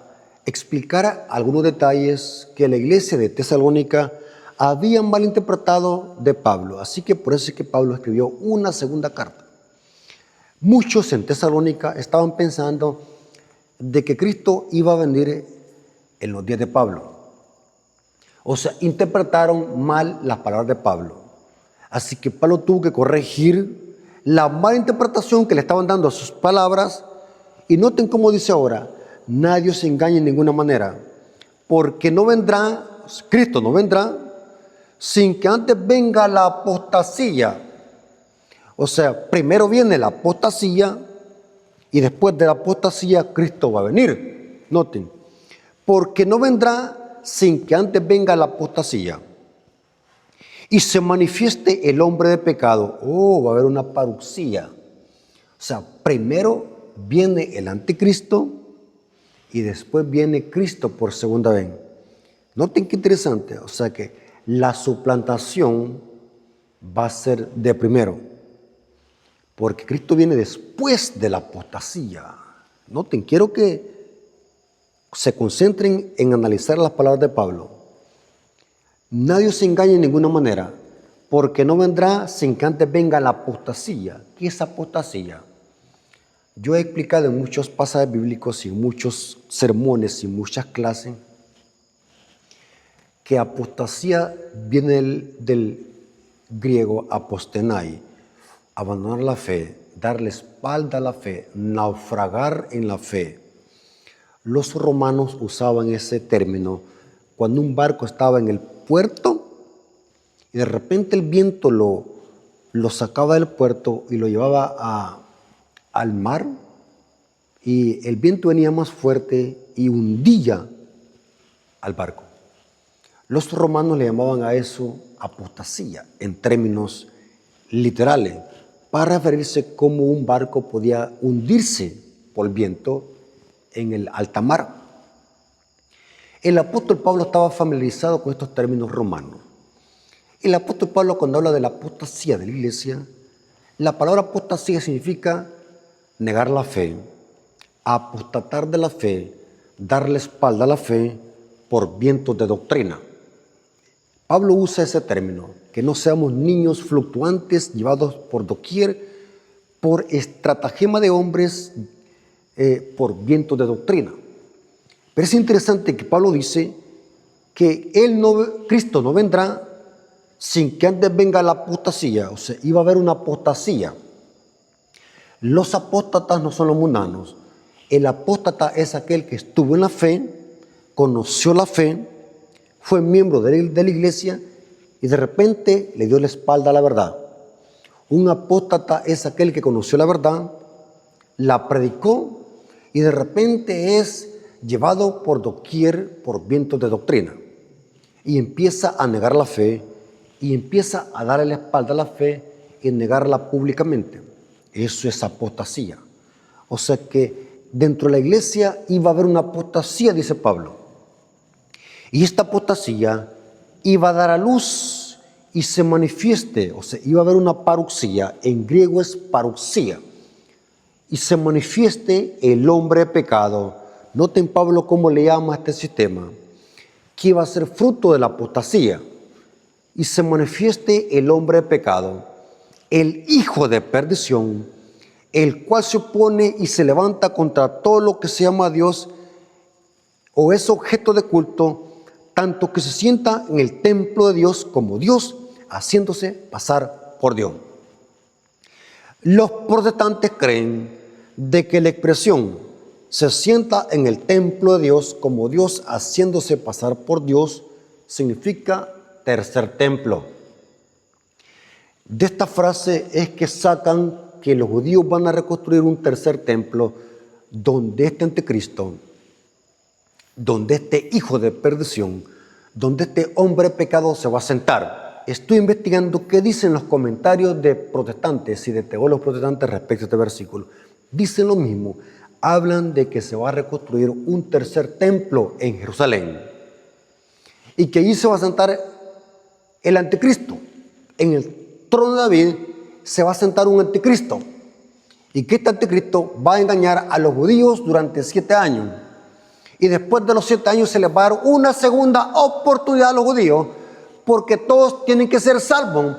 explicar algunos detalles que la iglesia de Tesalónica había malinterpretado de Pablo. Así que por eso es que Pablo escribió una segunda carta. Muchos en Tesalónica estaban pensando de que Cristo iba a venir en los días de Pablo. O sea, interpretaron mal las palabras de Pablo. Así que Pablo tuvo que corregir la mala interpretación que le estaban dando a sus palabras. Y noten cómo dice ahora, nadie se engañe en ninguna manera, porque no vendrá, Cristo no vendrá, sin que antes venga la apostasía. O sea, primero viene la apostasía y después de la apostasía Cristo va a venir. Noten, porque no vendrá sin que antes venga la apostasía y se manifieste el hombre de pecado. Va a haber una parucía. O sea, primero viene el anticristo y después viene Cristo por segunda vez. Noten qué interesante. O sea que la suplantación va a ser de primero, porque Cristo viene después de la apostasía. Noten, quiero que se concentren en analizar las palabras de Pablo. Nadie se engañe en ninguna manera, porque no vendrá sin que antes venga la apostasía. ¿Qué es apostasía? Yo he explicado en muchos pasajes bíblicos y en muchos sermones y muchas clases que apostasía viene del griego apostenai, abandonar la fe, darle espalda a la fe, naufragar en la fe. Los romanos usaban ese término cuando un barco estaba en el puerto y de repente el viento lo sacaba del puerto y lo llevaba al mar, y el viento venía más fuerte y hundía al barco. Los romanos le llamaban a eso apostasía en términos literales, para referirse cómo un barco podía hundirse por el viento en el alta mar. El apóstol Pablo estaba familiarizado con estos términos romanos. El apóstol Pablo, cuando habla de la apostasía de la iglesia, la palabra apostasía significa negar la fe, apostatar de la fe, darle espalda a la fe por vientos de doctrina. Pablo usa ese término, que no seamos niños fluctuantes llevados por doquier, por estratagema de hombres, por vientos de doctrina. Pero es interesante que Pablo dice que Cristo no vendrá sin que antes venga la apostasía, o sea, iba a haber una apostasía. Los apóstatas no son los mundanos. El apóstata es aquel que estuvo en la fe, conoció la fe, fue miembro de la iglesia y de repente le dio la espalda a la verdad. Un apóstata es aquel que conoció la verdad, la predicó y de repente es llevado por doquier por vientos de doctrina y empieza a negar la fe y empieza a darle la espalda a la fe y negarla públicamente. Eso es apostasía. O sea que dentro de la iglesia iba a haber una apostasía, dice Pablo. Y esta apostasía iba a dar a luz y se manifieste, o sea, iba a haber una paruxía, en griego es paruxía, y se manifieste el hombre de pecado. Noten Pablo cómo le llama a este sistema, que iba a ser fruto de la apostasía, y se manifieste el hombre de pecado, el hijo de perdición, el cual se opone y se levanta contra todo lo que se llama Dios o es objeto de culto, tanto que se sienta en el templo de Dios como Dios, haciéndose pasar por Dios. Los protestantes creen de que la expresión se sienta en el templo de Dios como Dios, haciéndose pasar por Dios, significa tercer templo. De esta frase es que sacan que los judíos van a reconstruir un tercer templo donde este anticristo, donde este hijo de perdición, donde este hombre pecado se va a sentar. Estoy investigando qué dicen los comentarios de protestantes y de teólogos protestantes respecto a este versículo. Dicen lo mismo, hablan de que se va a reconstruir un tercer templo en Jerusalén y que allí se va a sentar el anticristo. En el trono de David se va a sentar un anticristo y que este anticristo va a engañar a los judíos durante 7 años. Y después de los 7 años se les va a dar una segunda oportunidad a los judíos, porque todos tienen que ser salvos,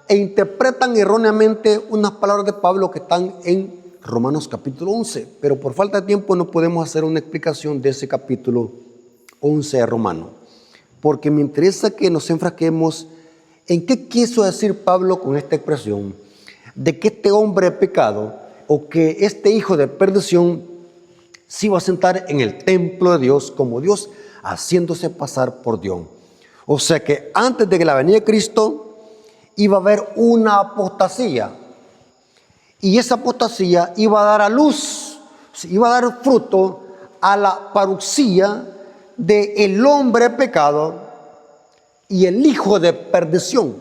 e interpretan erróneamente unas palabras de Pablo que están en Romanos capítulo 11. Pero por falta de tiempo no podemos hacer una explicación de ese capítulo 11 de Romanos, porque me interesa que nos enfrasquemos en qué quiso decir Pablo con esta expresión de que este hombre de pecado o que este hijo de perdición se iba a sentar en el templo de Dios como Dios, haciéndose pasar por Dios. O sea que antes de que la venida de Cristo iba a haber una apostasía, y esa apostasía iba a dar a luz, iba a dar fruto a la paruxía del hombre de pecado y el hijo de perdición.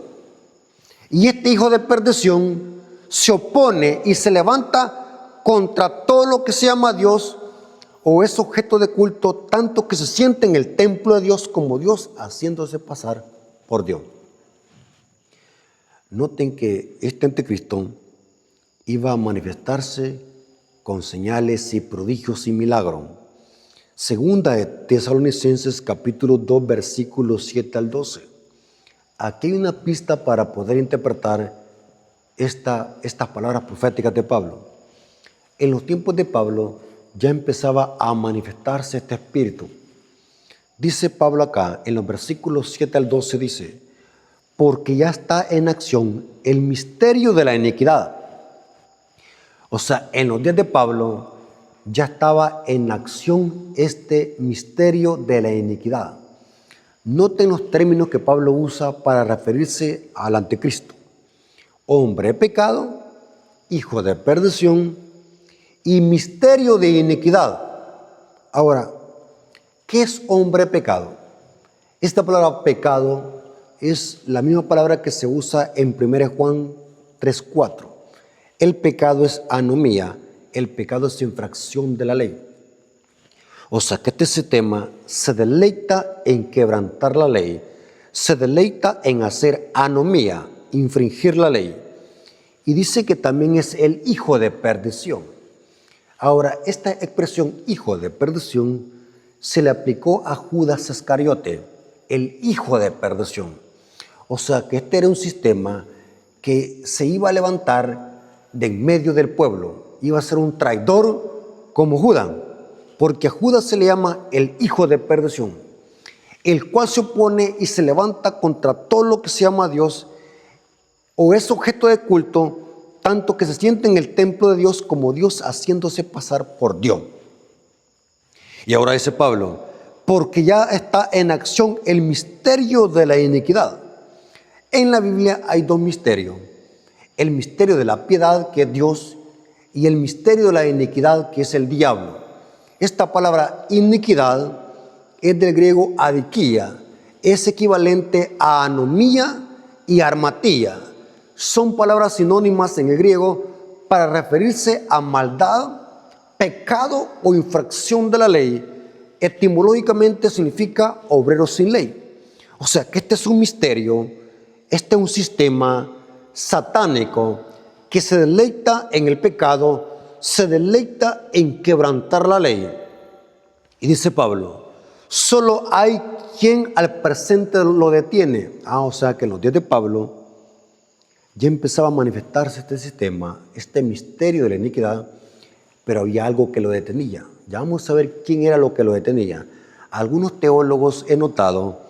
Y este hijo de perdición se opone y se levanta contra todo lo que se llama Dios o es objeto de culto, tanto que se siente en el templo de Dios como Dios, haciéndose pasar por Dios. Noten que este anticristo iba a manifestarse con señales y prodigios y milagros. Segunda de Tesalonicenses capítulo 2 versículos 7 al 12. Aquí hay una pista para poder interpretar estas palabras proféticas de Pablo. En los tiempos de Pablo ya empezaba a manifestarse este espíritu. Dice Pablo acá, en los versículos 7 al 12, dice, porque ya está en acción el misterio de la iniquidad. O sea, en los días de Pablo ya estaba en acción este misterio de la iniquidad. Noten los términos que Pablo usa para referirse al anticristo. Hombre de pecado, hijo de perdición y misterio de iniquidad. Ahora, ¿qué es hombre de pecado? Esta palabra pecado es la misma palabra que se usa en 1 Juan 3:4. El pecado es anomía, el pecado es infracción de la ley. O sea que este sistema se deleita en quebrantar la ley, se deleita en hacer anomía, infringir la ley. Y dice que también es el hijo de perdición. Ahora, esta expresión hijo de perdición se le aplicó a Judas Iscariote, el hijo de perdición. O sea que este era un sistema que se iba a levantar de en medio del pueblo. Iba a ser un traidor como Judas, porque a Judas se le llama el hijo de perdición, el cual se opone y se levanta contra todo lo que se llama Dios o es objeto de culto, tanto que se siente en el templo de Dios como Dios haciéndose pasar por Dios. Y ahora dice Pablo, porque ya está en acción el misterio de la iniquidad. En la Biblia hay dos misterios, el misterio de la piedad, que es Dios, y el misterio de la iniquidad, que es el diablo. Esta palabra iniquidad es del griego adikia, es equivalente a anomía y armatía. Son palabras sinónimas en el griego para referirse a maldad, pecado o infracción de la ley. Etimológicamente significa obrero sin ley. O sea que este es un misterio, este es un sistema satánico que se deleita en el pecado, se deleita en quebrantar la ley. Y dice Pablo, solo hay quien al presente lo detiene. O sea que en los días de Pablo ya empezaba a manifestarse este sistema, este misterio de la iniquidad, pero había algo que lo detenía. Ya vamos a ver quién era lo que lo detenía. Algunos teólogos he notado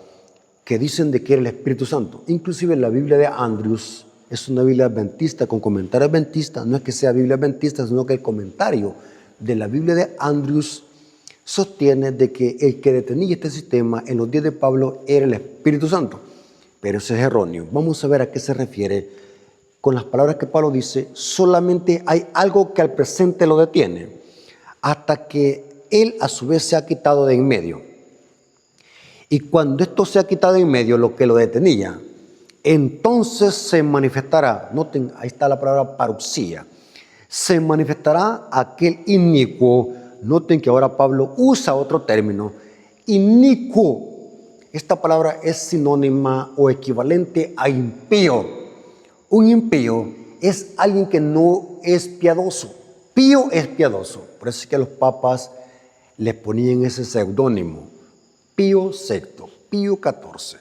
que dicen de que era el Espíritu Santo. Inclusive la Biblia de Andrews es una Biblia adventista con comentario adventista. No es que sea Biblia adventista, sino que el comentario de la Biblia de Andrews sostiene de que el que detenía este sistema en los días de Pablo era el Espíritu Santo. Pero eso es erróneo. Vamos a ver a qué se refiere con las palabras que Pablo dice. Solamente hay algo que al presente lo detiene, hasta que él a su vez se ha quitado de en medio. Y cuando esto se ha quitado de en medio, lo que lo detenía, entonces se manifestará, noten, ahí está la palabra paruxía, se manifestará aquel inicuo. Noten que ahora Pablo usa otro término, inicuo. Esta palabra es sinónima o equivalente a impío. Un impío es alguien que no es piadoso. Pío es piadoso. Por eso es que los papas le ponían ese seudónimo, Pío VI, Pío XIV,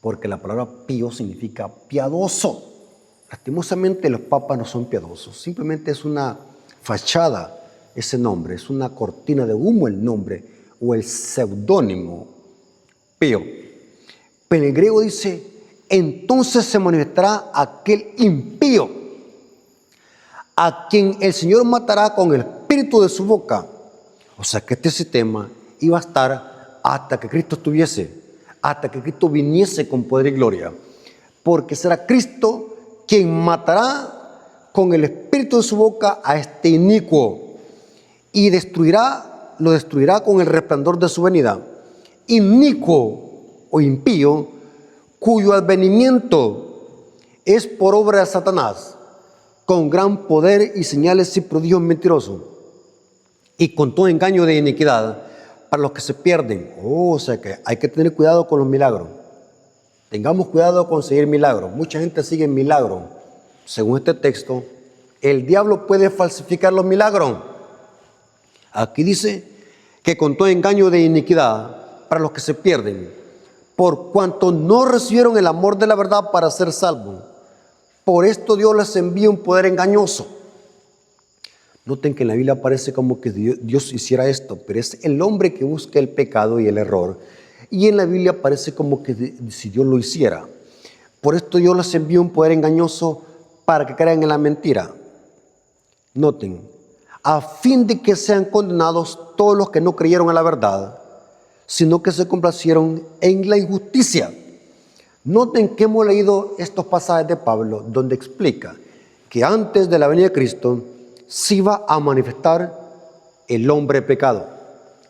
porque la palabra pío significa piadoso. Lastimosamente los papas no son piadosos, simplemente es una fachada ese nombre, es una cortina de humo el nombre o el seudónimo Pío. Pero en griego dice, entonces se manifestará aquel impío, a quien el Señor matará con el espíritu de su boca. O sea que este sistema iba a estar hasta que Cristo estuviese, hasta que Cristo viniese con poder y gloria, porque será Cristo quien matará con el espíritu de su boca a este inicuo y lo destruirá con el resplandor de su venida. Inicuo o impío, cuyo advenimiento es por obra de Satanás, con gran poder y señales y prodigios mentirosos, y con todo engaño de iniquidad para los que se pierden. O sea que hay que tener cuidado con los milagros. Tengamos cuidado de conseguir milagros. Mucha gente sigue milagros. Según este texto, el diablo puede falsificar los milagros. Aquí dice que con todo engaño de iniquidad para los que se pierden, por cuanto no recibieron el amor de la verdad para ser salvos. Por esto Dios les envía un poder engañoso Noten que en la Biblia aparece como que Dios hiciera esto, pero es el hombre que busca el pecado y el error. Y en la Biblia aparece como que si Dios lo hiciera. Por esto Dios les envió un poder engañoso para que crean en la mentira. Noten, a fin de que sean condenados todos los que no creyeron en la verdad, sino que se complacieron en la injusticia. Noten que hemos leído estos pasajes de Pablo donde explica que antes de la venida de Cristo se iba a manifestar el hombre de pecado,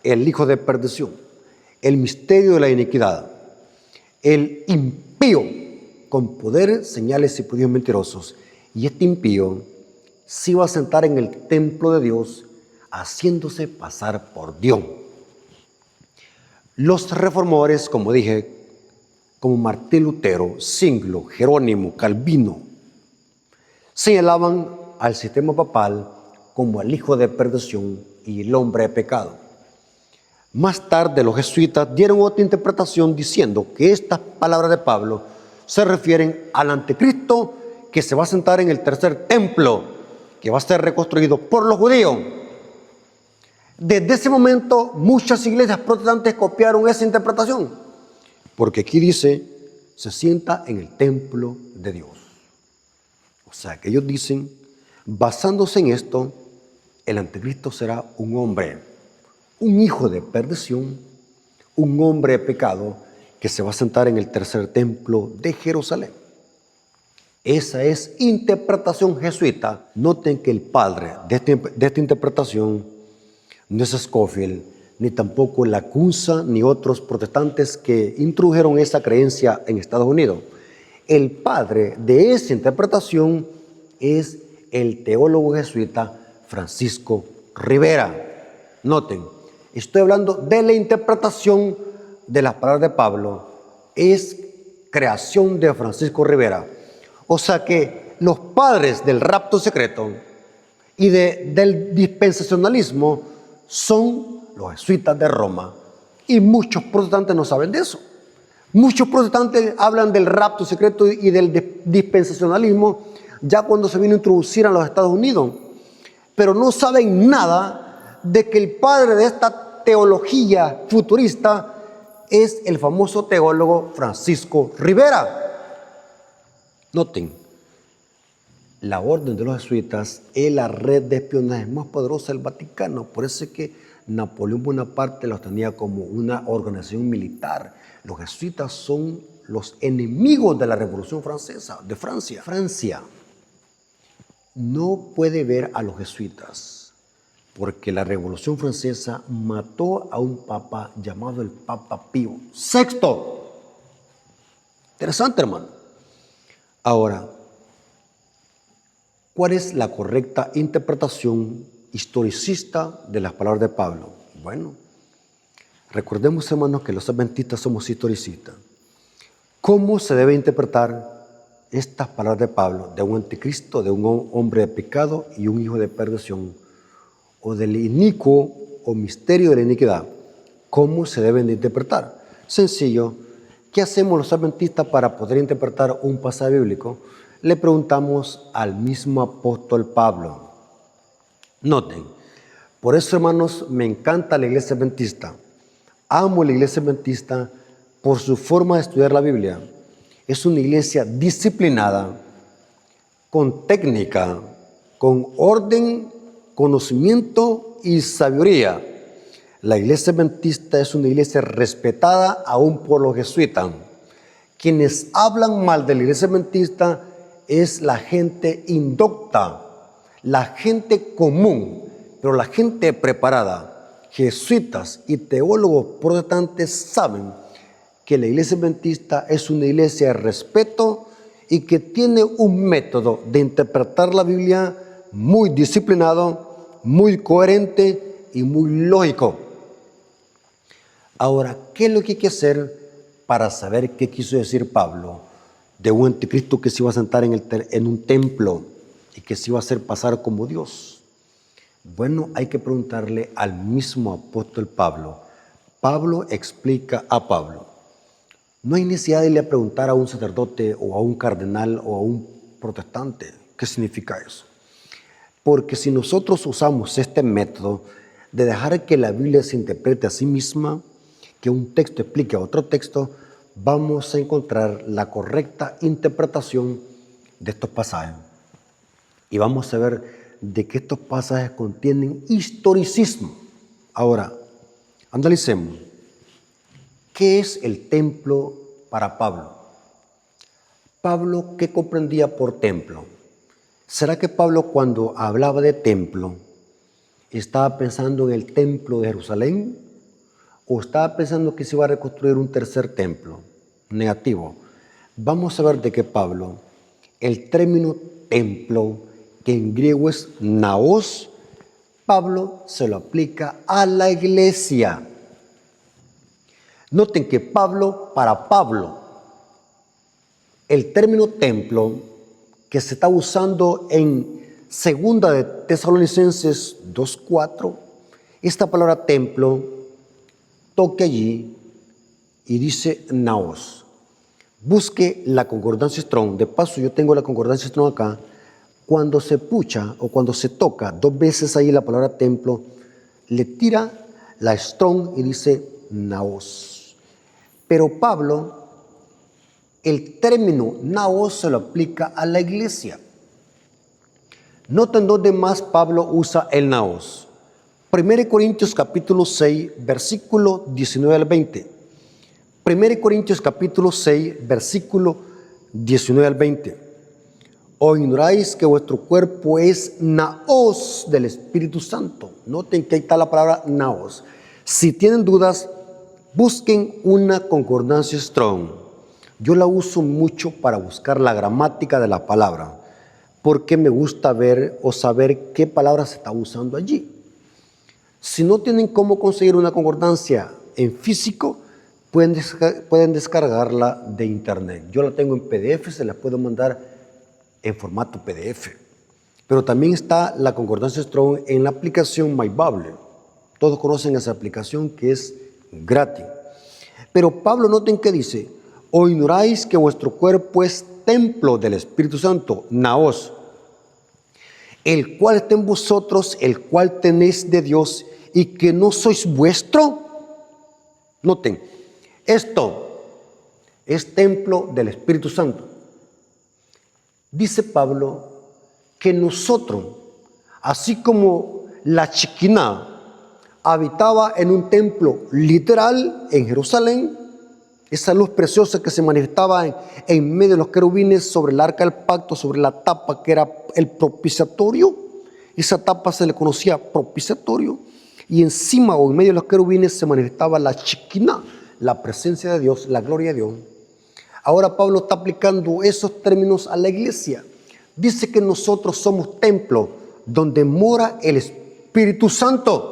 el hijo de perdición, el misterio de la iniquidad, el impío con poder, señales y prodigios mentirosos. Y este impío se iba a sentar en el templo de Dios haciéndose pasar por Dios. Los reformadores, como dije, como Martín Lutero, Zwinglio, Jerónimo, Calvino, señalaban al sistema papal como el hijo de perdición y el hombre de pecado. Más tarde los jesuitas dieron otra interpretación diciendo que estas palabras de Pablo se refieren al anticristo que se va a sentar en el tercer templo, que va a ser reconstruido por los judíos. Desde ese momento muchas iglesias protestantes copiaron esa interpretación, porque aquí dice, se sienta en el templo de Dios. O sea que ellos dicen, basándose en esto, el anticristo será un hombre, un hijo de perdición, un hombre de pecado que se va a sentar en el tercer templo de Jerusalén. Esa es interpretación jesuita. Noten que el padre de esta interpretación no es Scofield, ni tampoco Lacunza, ni otros protestantes que introdujeron esa creencia en Estados Unidos. El padre de esa interpretación es el teólogo jesuita Francisco Rivera. Noten, estoy hablando de la interpretación de las palabras de Pablo. Es creación de Francisco Rivera. O sea que los padres del rapto secreto y del dispensacionalismo son los jesuitas de Roma. Y muchos protestantes no saben de eso. Muchos protestantes hablan del rapto secreto y del dispensacionalismo ya cuando se vino a introducir a los Estados Unidos. Pero no saben nada de que el padre de esta teología futurista es el famoso teólogo Francisco Rivera. Noten, la orden de los jesuitas es la red de espionaje más poderosa del Vaticano. Por eso es que Napoleón Bonaparte los tenía como una organización militar. Los jesuitas son los enemigos de la Revolución Francesa, de Francia. Francia no puede ver a los jesuitas porque la Revolución Francesa mató a un papa llamado el Papa Pío VI. Interesante, hermano. Ahora, ¿cuál es la correcta interpretación historicista de las palabras de Pablo? Bueno, recordemos, hermanos, que los adventistas somos historicistas. ¿Cómo se debe interpretar estas palabras de Pablo de un anticristo, de un hombre de pecado y un hijo de perdición, o del inicuo o misterio de la iniquidad? ¿Cómo se deben de interpretar? Sencillo. ¿Qué hacemos los adventistas para poder interpretar un pasaje bíblico? Le preguntamos al mismo apóstol Pablo. Noten, por eso, hermanos, me encanta la iglesia adventista. Amo la iglesia adventista por su forma de estudiar la Biblia. Es una iglesia disciplinada, con técnica, con orden, conocimiento y sabiduría. La iglesia adventista es una iglesia respetada aún por los jesuitas. Quienes hablan mal de la iglesia adventista es la gente indocta, la gente común, pero la gente preparada. Jesuitas y teólogos protestantes saben que la iglesia adventista es una iglesia de respeto y que tiene un método de interpretar la Biblia muy disciplinado, muy coherente y muy lógico. Ahora, ¿qué es lo que hay que hacer para saber qué quiso decir Pablo de un anticristo que se iba a sentar en un templo y que se iba a hacer pasar como Dios? Bueno, hay que preguntarle al mismo apóstol Pablo. Pablo explica a Pablo. No hay necesidad de ir a preguntar a un sacerdote o a un cardenal o a un protestante qué significa eso. Porque si nosotros usamos este método de dejar que la Biblia se interprete a sí misma, que un texto explique a otro texto, vamos a encontrar la correcta interpretación de estos pasajes. Y vamos a ver de que estos pasajes contienen historicismo. Ahora, analicemos. ¿Qué es el templo para Pablo? Pablo, ¿qué comprendía por templo? ¿Será que Pablo, cuando hablaba de templo, estaba pensando en el templo de Jerusalén? ¿O estaba pensando que se iba a reconstruir un tercer templo? Negativo. Vamos a ver de qué Pablo, el término templo, que en griego es naos, Pablo se lo aplica a la iglesia. Noten que para Pablo, el término templo que se está usando en segunda de Tesalonicenses 2:4, esta palabra templo toque allí y dice naos. Busque la concordancia Strong. De paso, yo tengo la concordancia Strong acá. Cuando se pucha o cuando se toca 2 veces ahí la palabra templo, le tira la Strong y dice naos. Pero Pablo, el término naos se lo aplica a la iglesia. Noten dónde más Pablo usa el naos. 1 Corintios capítulo 6, versículo 19 al 20. 1 Corintios capítulo 6, versículo 19 al 20. ¿O ignoráis que vuestro cuerpo es naos del Espíritu Santo? Noten que ahí está la palabra naos. Si tienen dudas, busquen una concordancia Strong. Yo la uso mucho para buscar la gramática de la palabra, porque me gusta ver o saber qué palabra se está usando allí. Si no tienen cómo conseguir una concordancia en físico, pueden descargarla de internet. Yo la tengo en PDF, se la puedo mandar en formato PDF. Pero también está la concordancia Strong en la aplicación My Bible. Todos conocen esa aplicación que es gratis. Pero Pablo, noten que dice: ¿o ignoráis que vuestro cuerpo es templo del Espíritu Santo, naos, el cual está en vosotros, el cual tenéis de Dios, y que no sois vuestro? Noten, esto es templo del Espíritu Santo. Dice Pablo que nosotros, así como la Shekinah habitaba en un templo literal en Jerusalén, esa luz preciosa que se manifestaba en medio de los querubines sobre el arca del pacto, sobre la tapa que era el propiciatorio, esa tapa se le conocía propiciatorio, y encima o en medio de los querubines se manifestaba la Shekinah, la presencia de Dios, la gloria de Dios. Ahora Pablo está aplicando esos términos a la iglesia. Dice que nosotros somos templo donde mora el Espíritu Santo.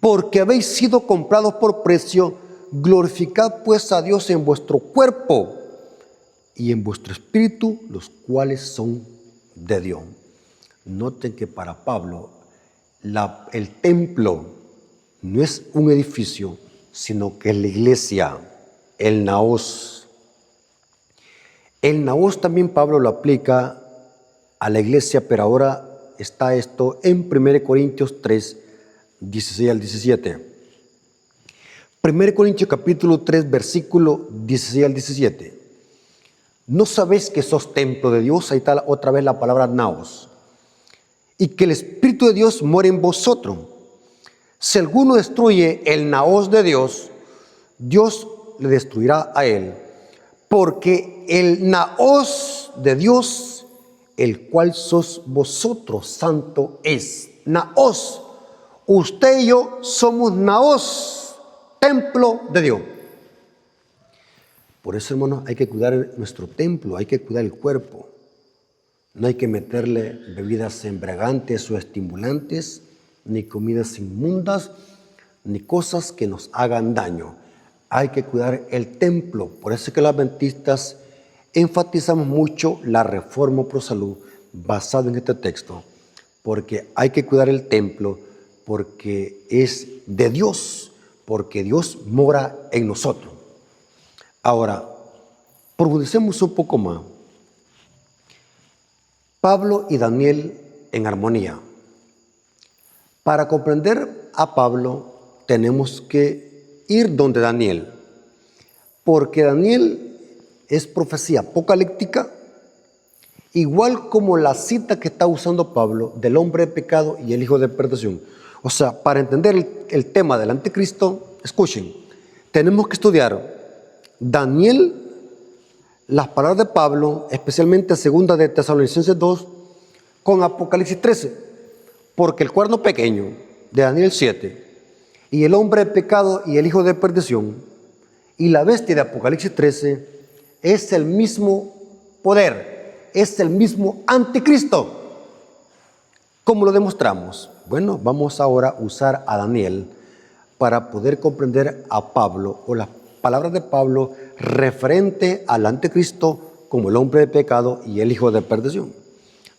Porque habéis sido comprados por precio, glorificad pues a Dios en vuestro cuerpo y en vuestro espíritu, los cuales son de Dios. Noten que para Pablo el templo no es un edificio, sino que es la iglesia. El naos. El naos también Pablo lo aplica a la iglesia, pero ahora está esto en 1 Corintios 3, 16 al 17. 1 Corintios capítulo 3, versículo 16 al 17. ¿No sabéis que sos templo de Dios? Ahí está otra vez la palabra naos. Y que el Espíritu de Dios mora en vosotros. Si alguno destruye el naos de Dios, Dios le destruirá a él, porque el naos de Dios, el cual sos vosotros, santo es. Naos, usted y yo somos naos, templo de Dios. Por eso, hermanos, hay que cuidar nuestro templo, hay que cuidar el cuerpo. No hay que meterle bebidas embriagantes o estimulantes, ni comidas inmundas, ni cosas que nos hagan daño. Hay que cuidar el templo. Por eso es que los adventistas enfatizamos mucho la reforma pro salud basada en este texto, porque hay que cuidar el templo, porque es de Dios, porque Dios mora en nosotros. Ahora, profundicemos un poco más. Pablo y Daniel en armonía. Para comprender a Pablo tenemos que ir donde Daniel, porque Daniel es profecía apocalíptica, igual como la cita que está usando Pablo del hombre de pecado y el hijo de perdición. O sea, para entender el tema del anticristo, escuchen, tenemos que estudiar Daniel, las palabras de Pablo, especialmente segunda de Tesalonicenses 2, con Apocalipsis 13, porque el cuerno pequeño de Daniel 7 y el hombre de pecado y el hijo de perdición y la bestia de Apocalipsis 13 es el mismo poder, es el mismo anticristo. ¿Cómo lo demostramos? Bueno, vamos ahora a usar a Daniel para poder comprender a Pablo o las palabras de Pablo referente al anticristo como el hombre de pecado y el hijo de perdición.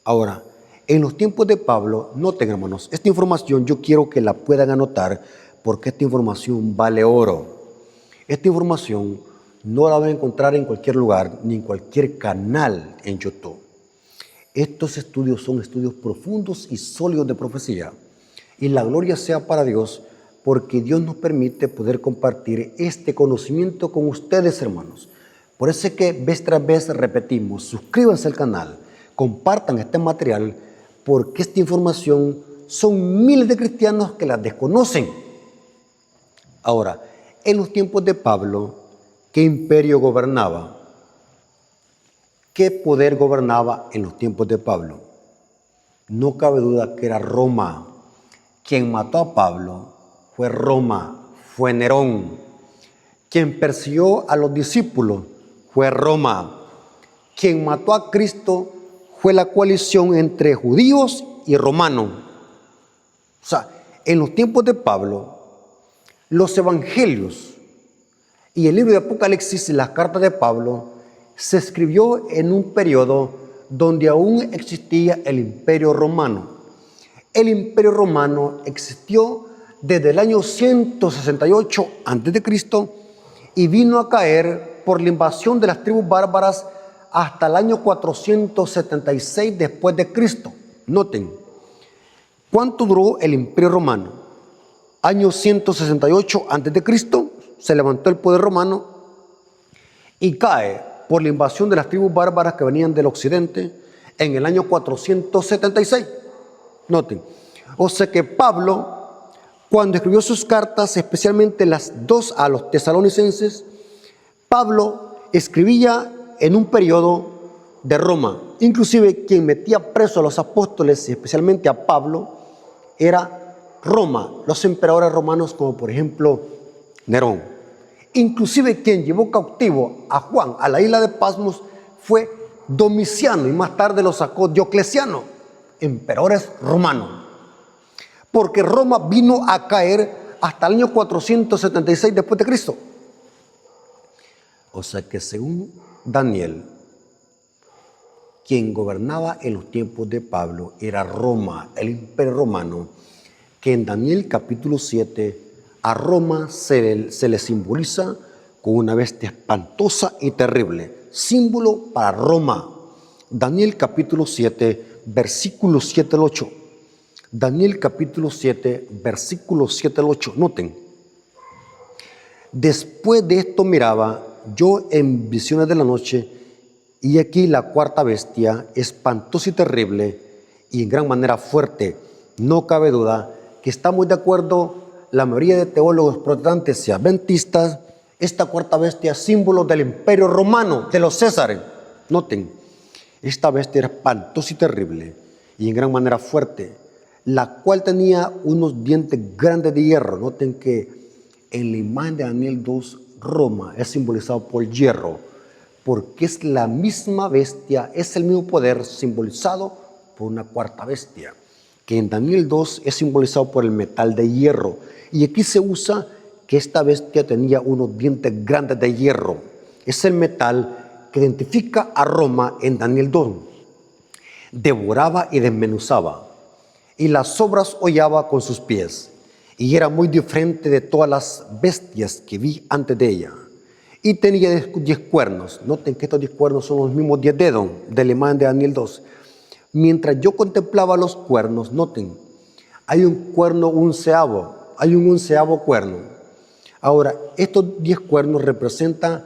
Ahora, en los tiempos de Pablo, noten hermanos, esta información yo quiero que la puedan anotar porque esta información vale oro. Esta información no la van a encontrar en cualquier lugar ni en cualquier canal en YouTube. Estos estudios son estudios profundos y sólidos de profecía. Y la gloria sea para Dios porque Dios nos permite poder compartir este conocimiento con ustedes, hermanos. Por eso es que vez tras vez repetimos, suscríbanse al canal, compartan este material, porque esta información son miles de cristianos que la desconocen. Ahora, en los tiempos de Pablo, ¿qué imperio gobernaba? ¿Qué poder gobernaba en los tiempos de Pablo? No cabe duda que era Roma. Quien mató a Pablo fue Roma, fue Nerón. Quien persiguió a los discípulos fue Roma. Quien mató a Cristo fue la coalición entre judíos y romanos. O sea, en los tiempos de Pablo, los evangelios y el libro de Apocalipsis y las cartas de Pablo se escribió en un periodo donde aún existía el Imperio Romano. El Imperio Romano existió desde el año 168 a.C. y vino a caer por la invasión de las tribus bárbaras hasta el año 476 después de Cristo. Noten, ¿cuánto duró el Imperio Romano? Año 168 a.C. se levantó el poder romano y cae por la invasión de las tribus bárbaras que venían del occidente en el año 476. Noten, o sea que Pablo, cuando escribió sus cartas, especialmente las dos a los tesalonicenses, Pablo escribía en un periodo de Roma. Inclusive quien metía preso a los apóstoles, especialmente a Pablo, era Roma, los emperadores romanos como por ejemplo Nerón. Inclusive quien llevó cautivo a Juan a la isla de Patmos fue Domiciano y más tarde lo sacó Diocleciano, emperadores romanos. Porque Roma vino a caer hasta el año 476 después de Cristo. O sea que según Daniel, quien gobernaba en los tiempos de Pablo era Roma, el imperio romano, que en Daniel capítulo 7 a Roma se le simboliza con una bestia espantosa y terrible, símbolo para Roma. Daniel capítulo 7, versículos 7 al 8. Daniel capítulo 7, versículos 7 al 8. Noten. Después de esto miraba yo en visiones de la noche, y aquí la cuarta bestia, espantosa y terrible, y en gran manera fuerte. No cabe duda que estamos de acuerdo, la mayoría de teólogos protestantes y adventistas, esta cuarta bestia es símbolo del imperio romano, de los Césares. Noten, esta bestia era espantosa y terrible, y en gran manera fuerte, la cual tenía unos dientes grandes de hierro. Noten que en la imagen de Daniel 2, Roma es simbolizado por hierro, porque es la misma bestia, es el mismo poder simbolizado por una cuarta bestia, que en Daniel 2 es simbolizado por el metal de hierro. Y aquí se usa que esta bestia tenía unos dientes grandes de hierro. Es el metal que identifica a Roma en Daniel 2. Devoraba y desmenuzaba, y las obras hollaba con sus pies, y era muy diferente de todas las bestias que vi antes de ella. Y tenía 10 cuernos. Noten que estos 10 cuernos son los mismos 10 dedos de la imagen de Daniel 2. Mientras yo contemplaba los cuernos, noten, hay un cuerno onceavo, hay un onceavo cuerno. Ahora, estos 10 cuernos representan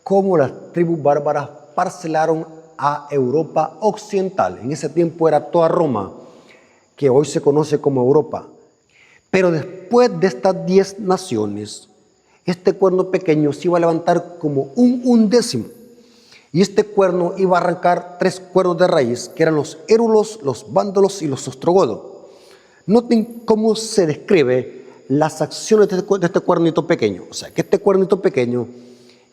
cómo las tribus bárbaras parcelaron a Europa occidental. En ese tiempo era toda Roma, que hoy se conoce como Europa. Pero después de estas 10 naciones, este cuerno pequeño se iba a levantar como un undécimo. Y este cuerno iba a arrancar 3 cuernos de raíz, que eran los érulos, los vándalos y los ostrogodos. Noten cómo se describe las acciones de este cuernito pequeño. O sea, que este cuernito pequeño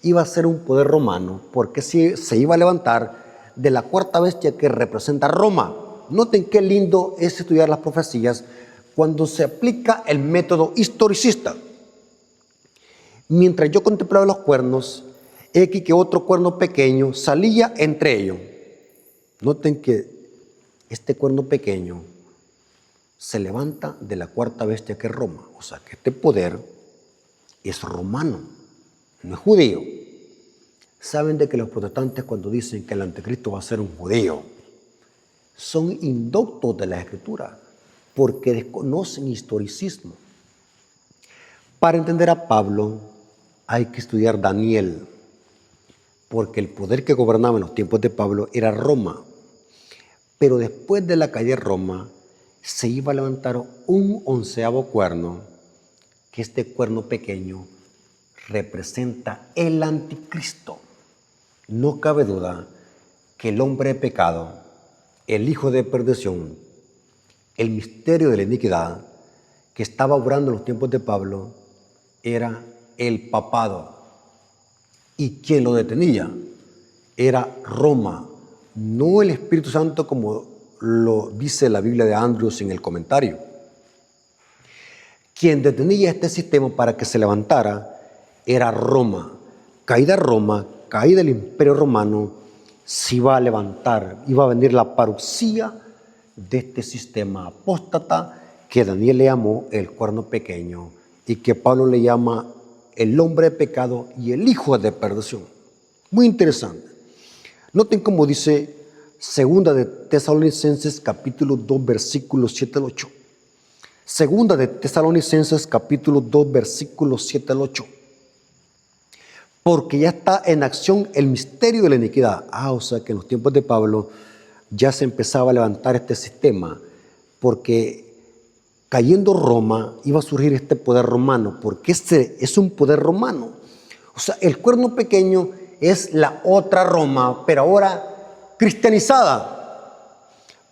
iba a ser un poder romano, porque se iba a levantar de la cuarta bestia que representa Roma. Noten qué lindo es estudiar las profecías cuando se aplica el método historicista. Mientras yo contemplaba los cuernos, he aquí que otro cuerno pequeño salía entre ellos. Noten que este cuerno pequeño se levanta de la cuarta bestia que es Roma. O sea, que este poder es romano, no es judío. Saben de que los protestantes, cuando dicen que el anticristo va a ser un judío, son indoctos de la Escritura, porque desconocen historicismo. Para entender a Pablo hay que estudiar Daniel, porque el poder que gobernaba en los tiempos de Pablo era Roma. Pero después de la caída de Roma, se iba a levantar un onceavo cuerno, que este cuerno pequeño representa el anticristo. No cabe duda que el hombre de pecado, el hijo de perdición, el misterio de la iniquidad que estaba obrando en los tiempos de Pablo era el papado. Y quien lo detenía era Roma, no el Espíritu Santo como lo dice la Biblia de Andrews en el comentario. Quien detenía este sistema para que se levantara era Roma. Caída Roma, caída del Imperio Romano, se iba a levantar, iba a venir la parucía de este sistema apóstata que Daniel le llamó el cuerno pequeño y que Pablo le llama el hombre de pecado y el hijo de perdición. Muy interesante. Noten cómo dice Segunda de Tesalonicenses capítulo 2 versículos 7 al 8. Segunda de Tesalonicenses capítulo 2 versículos 7 al 8. Porque ya está en acción el misterio de la iniquidad. O sea que en los tiempos de Pablo ya se empezaba a levantar este sistema, porque cayendo Roma iba a surgir este poder romano, porque este es un poder romano. O sea, el cuerno pequeño es la otra Roma, pero ahora cristianizada,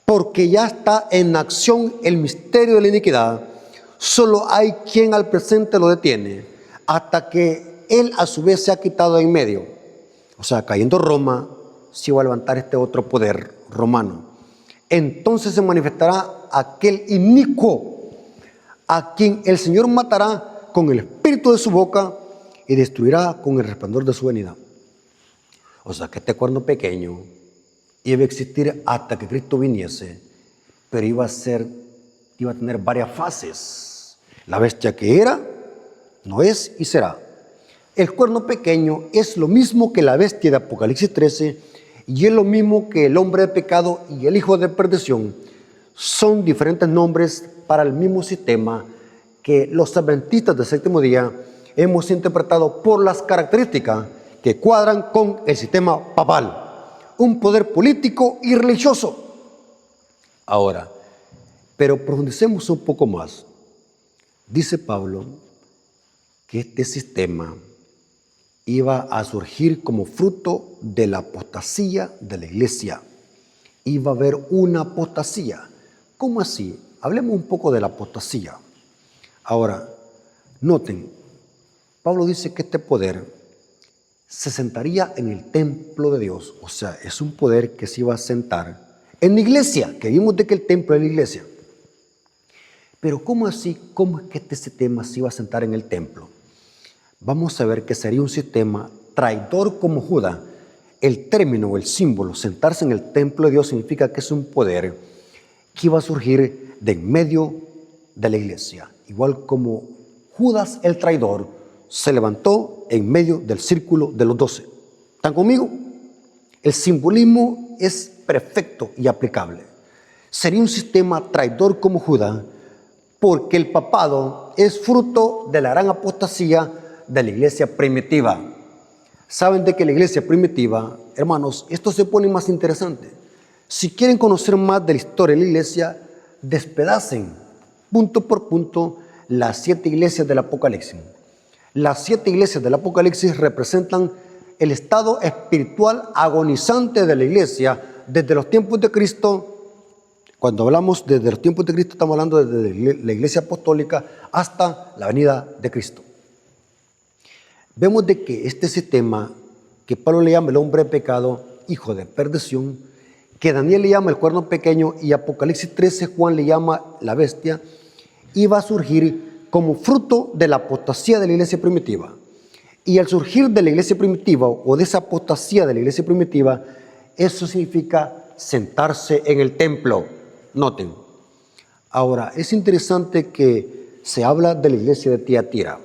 porque ya está en acción el misterio de la iniquidad. Solo hay quien al presente lo detiene, hasta que él a su vez se ha quitado en medio. O sea, cayendo Roma, se va a levantar este otro poder romano. Entonces se manifestará aquel inicuo, a quien el Señor matará con el espíritu de su boca y destruirá con el resplandor de su venida. O sea, que este cuerno pequeño iba a existir hasta que Cristo viniese, pero iba a tener varias fases. La bestia que era, no es y será. El cuerno pequeño es lo mismo que la bestia de Apocalipsis 13 y es lo mismo que el hombre de pecado y el hijo de perdición. Son diferentes nombres para el mismo sistema que los adventistas del séptimo día hemos interpretado por las características que cuadran con el sistema papal, un poder político y religioso. Ahora, pero profundicemos un poco más. Dice Pablo que este sistema iba a surgir como fruto de la apostasía de la iglesia. Iba a haber una apostasía. ¿Cómo así? Hablemos un poco de la apostasía. Ahora, noten, Pablo dice que este poder se sentaría en el templo de Dios. O sea, es un poder que se iba a sentar en la iglesia, que vimos de que el templo es la iglesia. Pero ¿cómo así? ¿Cómo es que este sistema se iba a sentar en el templo? Vamos a ver que sería un sistema traidor como Judas. El término o el símbolo, sentarse en el templo de Dios, significa que es un poder que iba a surgir de en medio de la iglesia. Igual como Judas el traidor se levantó en medio del círculo de los 12. ¿Están conmigo? El simbolismo es perfecto y aplicable. Sería un sistema traidor como Judá, porque el papado es fruto de la gran apostasía de la iglesia primitiva. Saben de que la iglesia primitiva, hermanos, esto se pone más interesante. Si quieren conocer más de la historia de la iglesia, despedacen punto por punto las 7 iglesias del Apocalipsis. Las 7 iglesias del Apocalipsis representan el estado espiritual agonizante de la iglesia desde los tiempos de Cristo. Cuando hablamos desde los tiempos de Cristo, estamos hablando desde la iglesia apostólica hasta la venida de Cristo. Vemos de que este sistema, que Pablo le llama el hombre de pecado, hijo de perdición, que Daniel le llama el cuerno pequeño y Apocalipsis 13 Juan le llama la bestia, iba a surgir como fruto de la apostasía de la iglesia primitiva. Y al surgir de la iglesia primitiva o de esa apostasía de la iglesia primitiva, eso significa sentarse en el templo. Noten. Ahora, es interesante que se habla de la iglesia de Tiatira.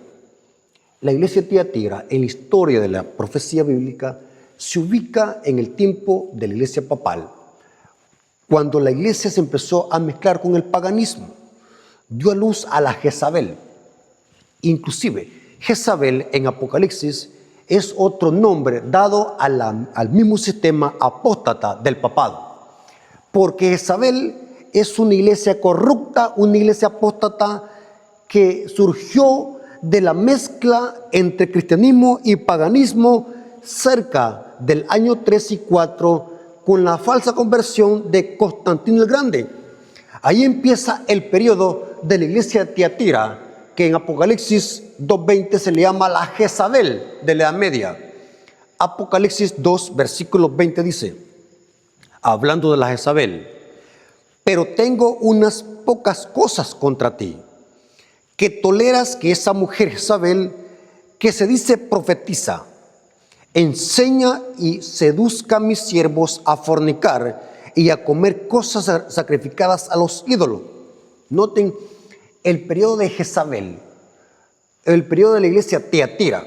La iglesia de Tiatira, en la historia de la profecía bíblica, se ubica en el tiempo de la iglesia papal, cuando la iglesia se empezó a mezclar con el paganismo, dio a luz a la Jezabel. Inclusive, Jezabel en Apocalipsis es otro nombre dado al mismo sistema apóstata del papado, porque Jezabel es una iglesia corrupta, una iglesia apóstata que surgió de la mezcla entre cristianismo y paganismo cerca del año 3 y 4 con la falsa conversión de Constantino el Grande. Ahí empieza el periodo de la iglesia de Tiatira, que en Apocalipsis 2:20 se le llama la Jezabel de la Edad Media. Apocalipsis 2, versículo 20 dice, hablando de la Jezabel, pero tengo unas pocas cosas contra ti, que toleras que esa mujer Jezabel, que se dice profetiza, enseña y seduzca a mis siervos a fornicar y a comer cosas sacrificadas a los ídolos. Noten el periodo de Jezabel, el periodo de la iglesia Tiatira,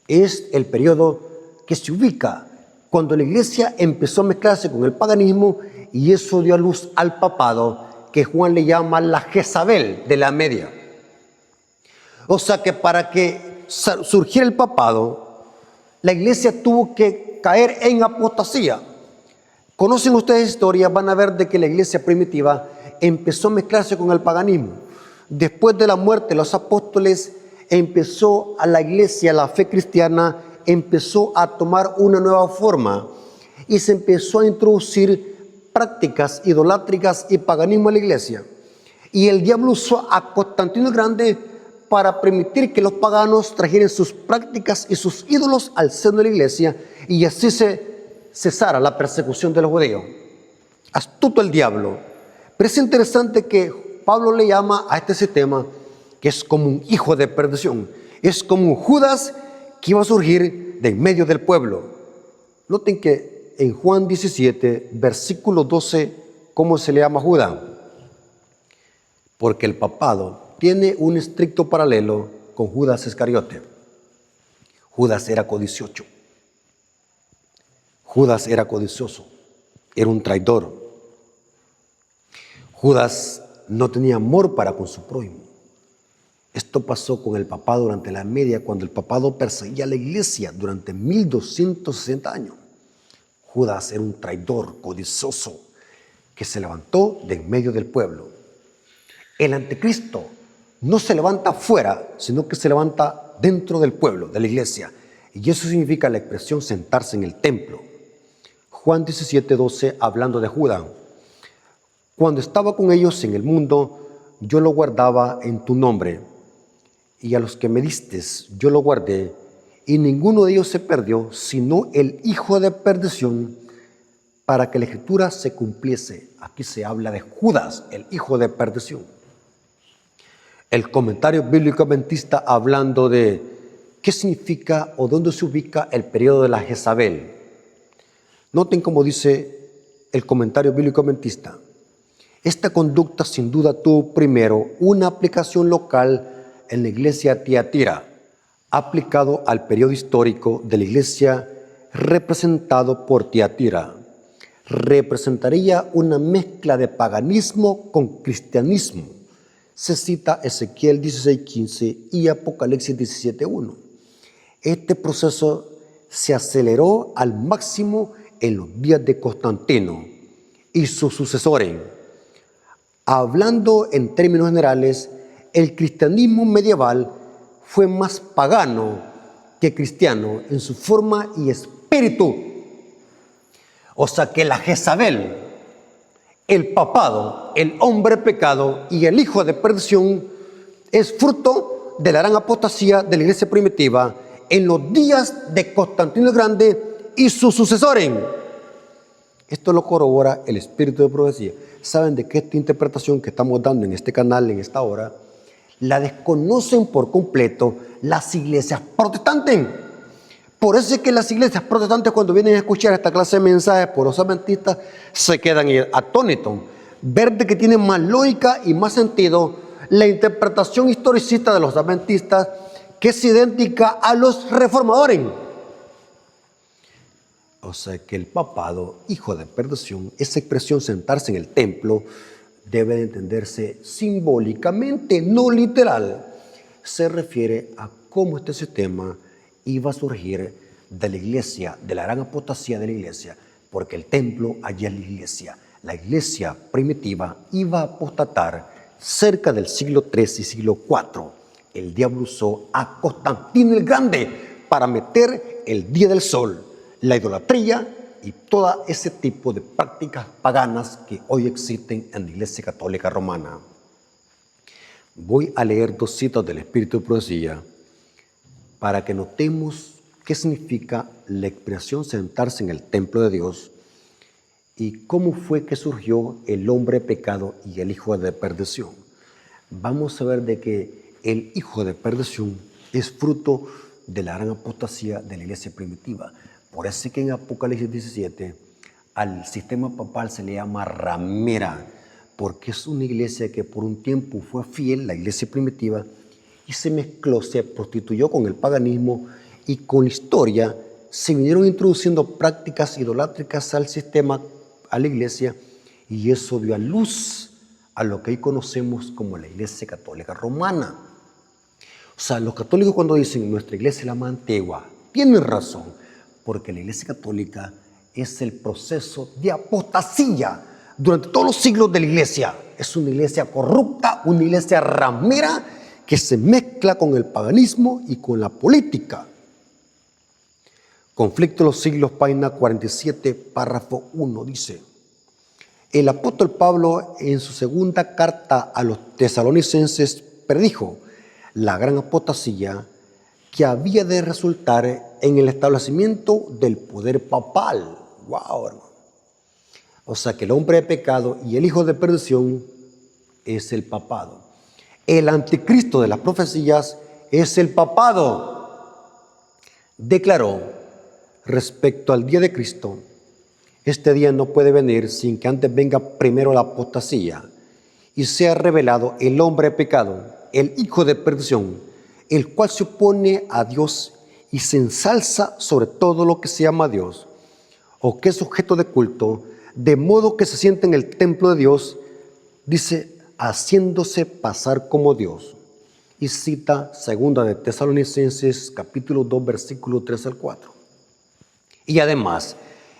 es el periodo que se ubica cuando la iglesia empezó a mezclarse con el paganismo y eso dio a luz al papado, que Juan le llama la Jezabel de la Media. O sea que para que surgiera el papado, la iglesia tuvo que caer en apostasía. Conocen ustedes historia, van a ver de que la iglesia primitiva empezó a mezclarse con el paganismo. Después de la muerte de los apóstoles, empezó a la iglesia, la fe cristiana, empezó a tomar una nueva forma y se empezó a introducir prácticas idolátricas y paganismo en la iglesia. Y el diablo usó a Constantino el Grande para permitir que los paganos trajeran sus prácticas y sus ídolos al seno de la iglesia y así se cesara la persecución de los judíos. Astuto el diablo. Pero es interesante que Pablo le llama a este sistema que es como un hijo de perdición. Es como un Judas que iba a surgir de en medio del pueblo. Noten que en Juan 17, versículo 12, ¿cómo se le llama a Judas? Porque el papado tiene un estricto paralelo con Judas Iscariote. Judas era codicioso. Judas era codicioso. Era un traidor. Judas no tenía amor para con su prójimo. Esto pasó con el papado durante la Edad Media, cuando el papado perseguía a la iglesia durante 1260 años. Judas era un traidor codicioso que se levantó de en medio del pueblo. El anticristo no se levanta afuera, sino que se levanta dentro del pueblo, de la iglesia. Y eso significa la expresión sentarse en el templo. Juan 17:12, hablando de Judas. Cuando estaba con ellos en el mundo, yo lo guardaba en tu nombre. Y a los que me distes, yo lo guardé. Y ninguno de ellos se perdió, sino el hijo de perdición, para que la escritura se cumpliese. Aquí se habla de Judas, el hijo de perdición. El comentario bíblico adventista hablando de qué significa o dónde se ubica el periodo de la Jezabel. Noten cómo dice el comentario bíblico adventista. Esta conducta sin duda tuvo primero una aplicación local en la iglesia de Tiatira, aplicado al periodo histórico de la iglesia representado por Tiatira. representaría una mezcla de paganismo con cristianismo. Se cita Ezequiel 16:15 y Apocalipsis 17:1. Este proceso se aceleró al máximo en los días de Constantino y sus sucesores. Hablando en términos generales, el cristianismo medieval fue más pagano que cristiano en su forma y espíritu. O sea que la Jezabel, el papado, el hombre pecado y el hijo de perdición es fruto de la gran apostasía de la iglesia primitiva en los días de Constantino el Grande y sus sucesores. Esto lo corrobora el espíritu de profecía. Saben de que esta interpretación que estamos dando en este canal, en esta hora, la desconocen por completo las iglesias protestantes. Por eso es que las iglesias protestantes, cuando vienen a escuchar esta clase de mensajes por los adventistas, se quedan atónitos. Ver de que tiene más lógica y más sentido la interpretación historicista de los adventistas, que es idéntica a los reformadores. O sea que el papado, hijo de perdición, esa expresión sentarse en el templo, debe de entenderse simbólicamente, no literal. Se refiere a cómo este sistema iba a surgir de la iglesia, de la gran apostasía de la iglesia, porque el templo allí es la iglesia. La iglesia primitiva iba a apostatar cerca del siglo III y siglo IV. El diablo usó a Constantino el Grande para meter el día del sol, la idolatría y todo ese tipo de prácticas paganas que hoy existen en la Iglesia Católica Romana. Voy a leer dos citas del Espíritu de Profecía para que notemos qué significa la expresión sentarse en el templo de Dios y cómo fue que surgió el hombre de pecado y el hijo de perdición. Vamos a ver de que el hijo de perdición es fruto de la gran apostasía de la iglesia primitiva. Por eso es que en Apocalipsis 17 al sistema papal se le llama ramera, porque es una iglesia que por un tiempo fue fiel, la iglesia primitiva, y se mezcló, se prostituyó con el paganismo y con la historia se vinieron introduciendo prácticas idolátricas al sistema, a la iglesia, y eso dio a luz a lo que hoy conocemos como la Iglesia Católica Romana. O sea, los católicos cuando dicen nuestra iglesia es la más antigua, tienen razón, porque la Iglesia Católica es el proceso de apostasía durante todos los siglos de la iglesia. Es una iglesia corrupta, una iglesia ramera que se mezcla con el paganismo y con la política. Conflicto de los siglos, página 47, párrafo 1, dice: el apóstol Pablo en su segunda carta a los tesalonicenses predijo la gran apostasía que había de resultar en el establecimiento del poder papal. ¡Wow, hermano! O sea que el hombre de pecado y el hijo de perdición es el papado. El anticristo de las profecías es el papado. Declaró respecto al día de Cristo: este día no puede venir sin que antes venga primero la apostasía y sea revelado el hombre de pecado, el hijo de perdición, el cual se opone a Dios y se ensalza sobre todo lo que se llama Dios o que es objeto de culto, de modo que se sienta en el templo de Dios, dice, haciéndose pasar como Dios. Y cita segunda de Tesalonicenses capítulo 2 versículo 3 al 4. Y además,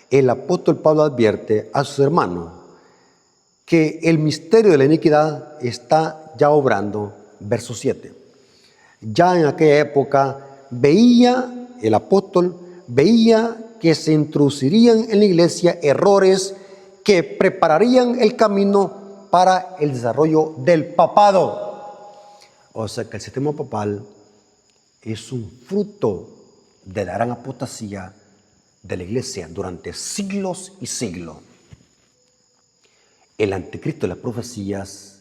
el apóstol Pablo advierte a sus hermanos que el misterio de la iniquidad está ya obrando, verso 7. Ya en aquella época el apóstol veía que se introducirían en la iglesia errores que prepararían el camino para el desarrollo del papado. O sea que el sistema papal es un fruto de la gran apostasía de la iglesia durante siglos y siglos. El anticristo de las profecías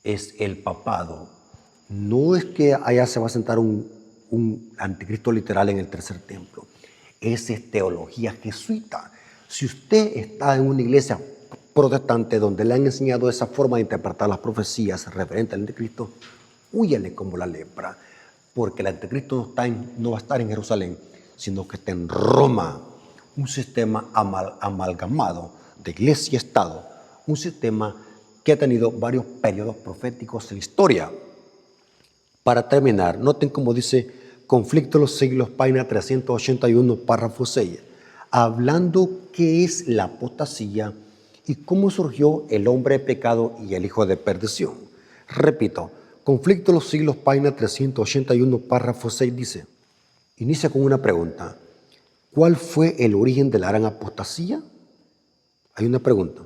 es el papado. No es que allá se va a sentar un anticristo literal en el tercer templo. Esa es teología jesuita. Si usted está en una iglesia protestante donde le han enseñado esa forma de interpretar las profecías referentes al anticristo, húyale como la lepra, porque el anticristo no va a estar en Jerusalén, sino que está en Roma. un sistema amalgamado de iglesia y Estado, un sistema que ha tenido varios periodos proféticos en la historia. Para terminar, noten cómo dice Conflicto de los Siglos, página 381, párrafo 6, hablando qué es la apostasía y cómo surgió el hombre de pecado y el hijo de perdición. Repito, Conflicto de los Siglos, página 381, párrafo 6 dice, inicia con una pregunta. ¿Cuál fue el origen de la gran apostasía? Hay una pregunta.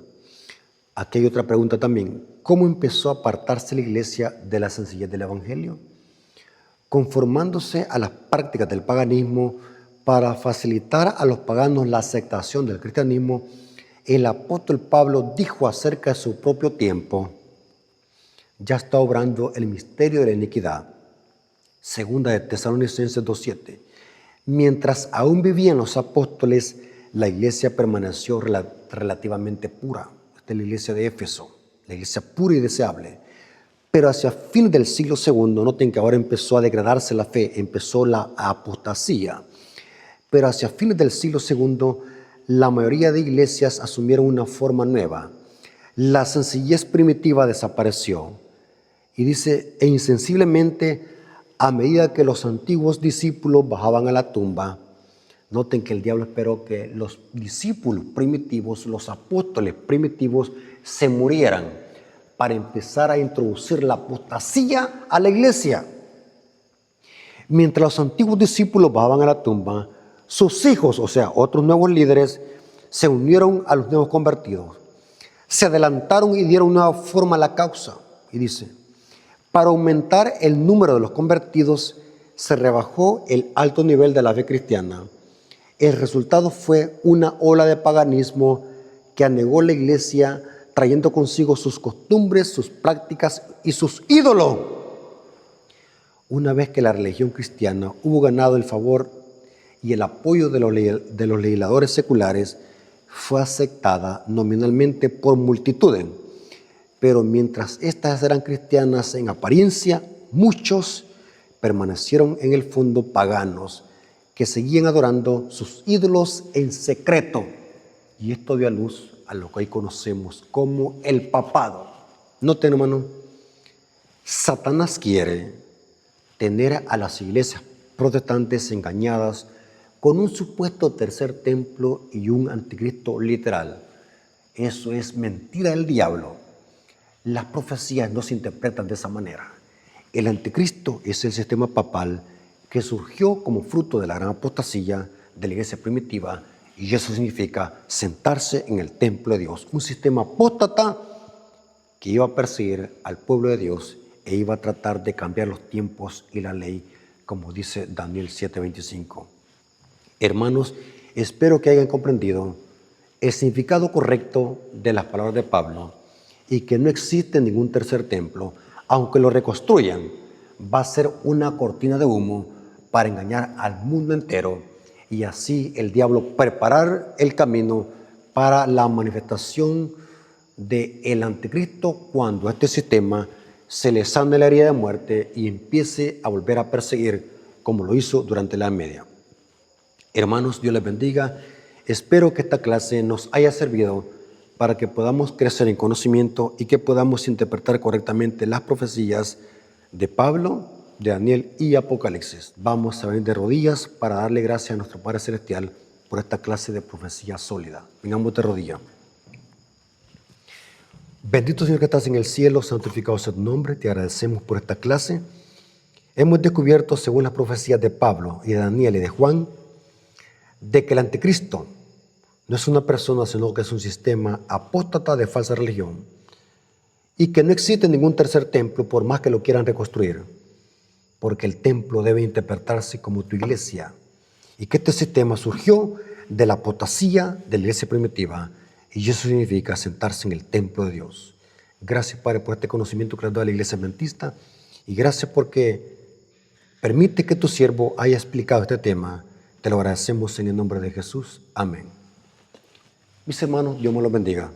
Aquí hay otra pregunta también. ¿Cómo empezó a apartarse la iglesia de la sencillez del evangelio? Conformándose a las prácticas del paganismo para facilitar a los paganos la aceptación del cristianismo, el apóstol Pablo dijo acerca de su propio tiempo, ya está obrando el misterio de la iniquidad. Segunda de Tesalonicenses 2:7. Mientras aún vivían los apóstoles, la iglesia permaneció relativamente pura. Esta es la iglesia de Éfeso, la iglesia pura y deseable. Pero hacia fin del siglo II, noten que ahora empezó a degradarse la fe, empezó la apostasía. Pero hacia fines del siglo II, la mayoría de iglesias asumieron una forma nueva. La sencillez primitiva desapareció. Y dice, e insensiblemente, a medida que los antiguos discípulos bajaban a la tumba, noten que el diablo esperó que los discípulos primitivos, los apóstoles primitivos, se murieran para empezar a introducir la apostasía a la iglesia. Mientras los antiguos discípulos bajaban a la tumba, sus hijos, o sea, otros nuevos líderes, se unieron a los nuevos convertidos. Se adelantaron y dieron nueva forma a la causa. Y dice, para aumentar el número de los convertidos, se rebajó el alto nivel de la fe cristiana. El resultado fue una ola de paganismo que anegó la iglesia, trayendo consigo sus costumbres, sus prácticas y sus ídolos. Una vez que la religión cristiana hubo ganado el favor y el apoyo de los legisladores seculares, fue aceptada nominalmente por multitudes. Pero mientras estas eran cristianas en apariencia, muchos permanecieron en el fondo paganos, que seguían adorando sus ídolos en secreto. Y esto dio a luz a lo que hoy conocemos como el papado. Noten, hermano, Satanás quiere tener a las iglesias protestantes engañadas con un supuesto tercer templo y un anticristo literal. Eso es mentira del diablo. Las profecías no se interpretan de esa manera. El anticristo es el sistema papal que surgió como fruto de la gran apostasía de la iglesia primitiva, y eso significa sentarse en el templo de Dios. Un sistema apóstata que iba a perseguir al pueblo de Dios e iba a tratar de cambiar los tiempos y la ley, como dice Daniel 7:25. Hermanos, espero que hayan comprendido el significado correcto de las palabras de Pablo y que no existe ningún tercer templo. Aunque lo reconstruyan, va a ser una cortina de humo para engañar al mundo entero y así el diablo preparar el camino para la manifestación del anticristo cuando este sistema se le sane la herida de muerte y empiece a volver a perseguir como lo hizo durante la Edad Media. Hermanos, Dios les bendiga. Espero que esta clase nos haya servido para que podamos crecer en conocimiento y que podamos interpretar correctamente las profecías de Pablo, de Daniel y Apocalipsis. Vamos a venir de rodillas para darle gracias a nuestro Padre Celestial por esta clase de profecía sólida. Vengamos de rodillas. Bendito Señor que estás en el cielo, santificado sea tu nombre. Te agradecemos por esta clase. Hemos descubierto, según las profecías de Pablo y de Daniel y de Juan, de que el anticristo no es una persona, sino que es un sistema apóstata de falsa religión y que no existe ningún tercer templo por más que lo quieran reconstruir, porque el templo debe interpretarse como tu iglesia y que este sistema surgió de la apostasía de la iglesia primitiva y eso significa sentarse en el templo de Dios. Gracias, Padre, por este conocimiento que has dado a la iglesia adventista y gracias porque permite que tu siervo haya explicado este tema. Te lo agradecemos en el nombre de Jesús. Amén. Mis hermanos, Dios me los bendiga.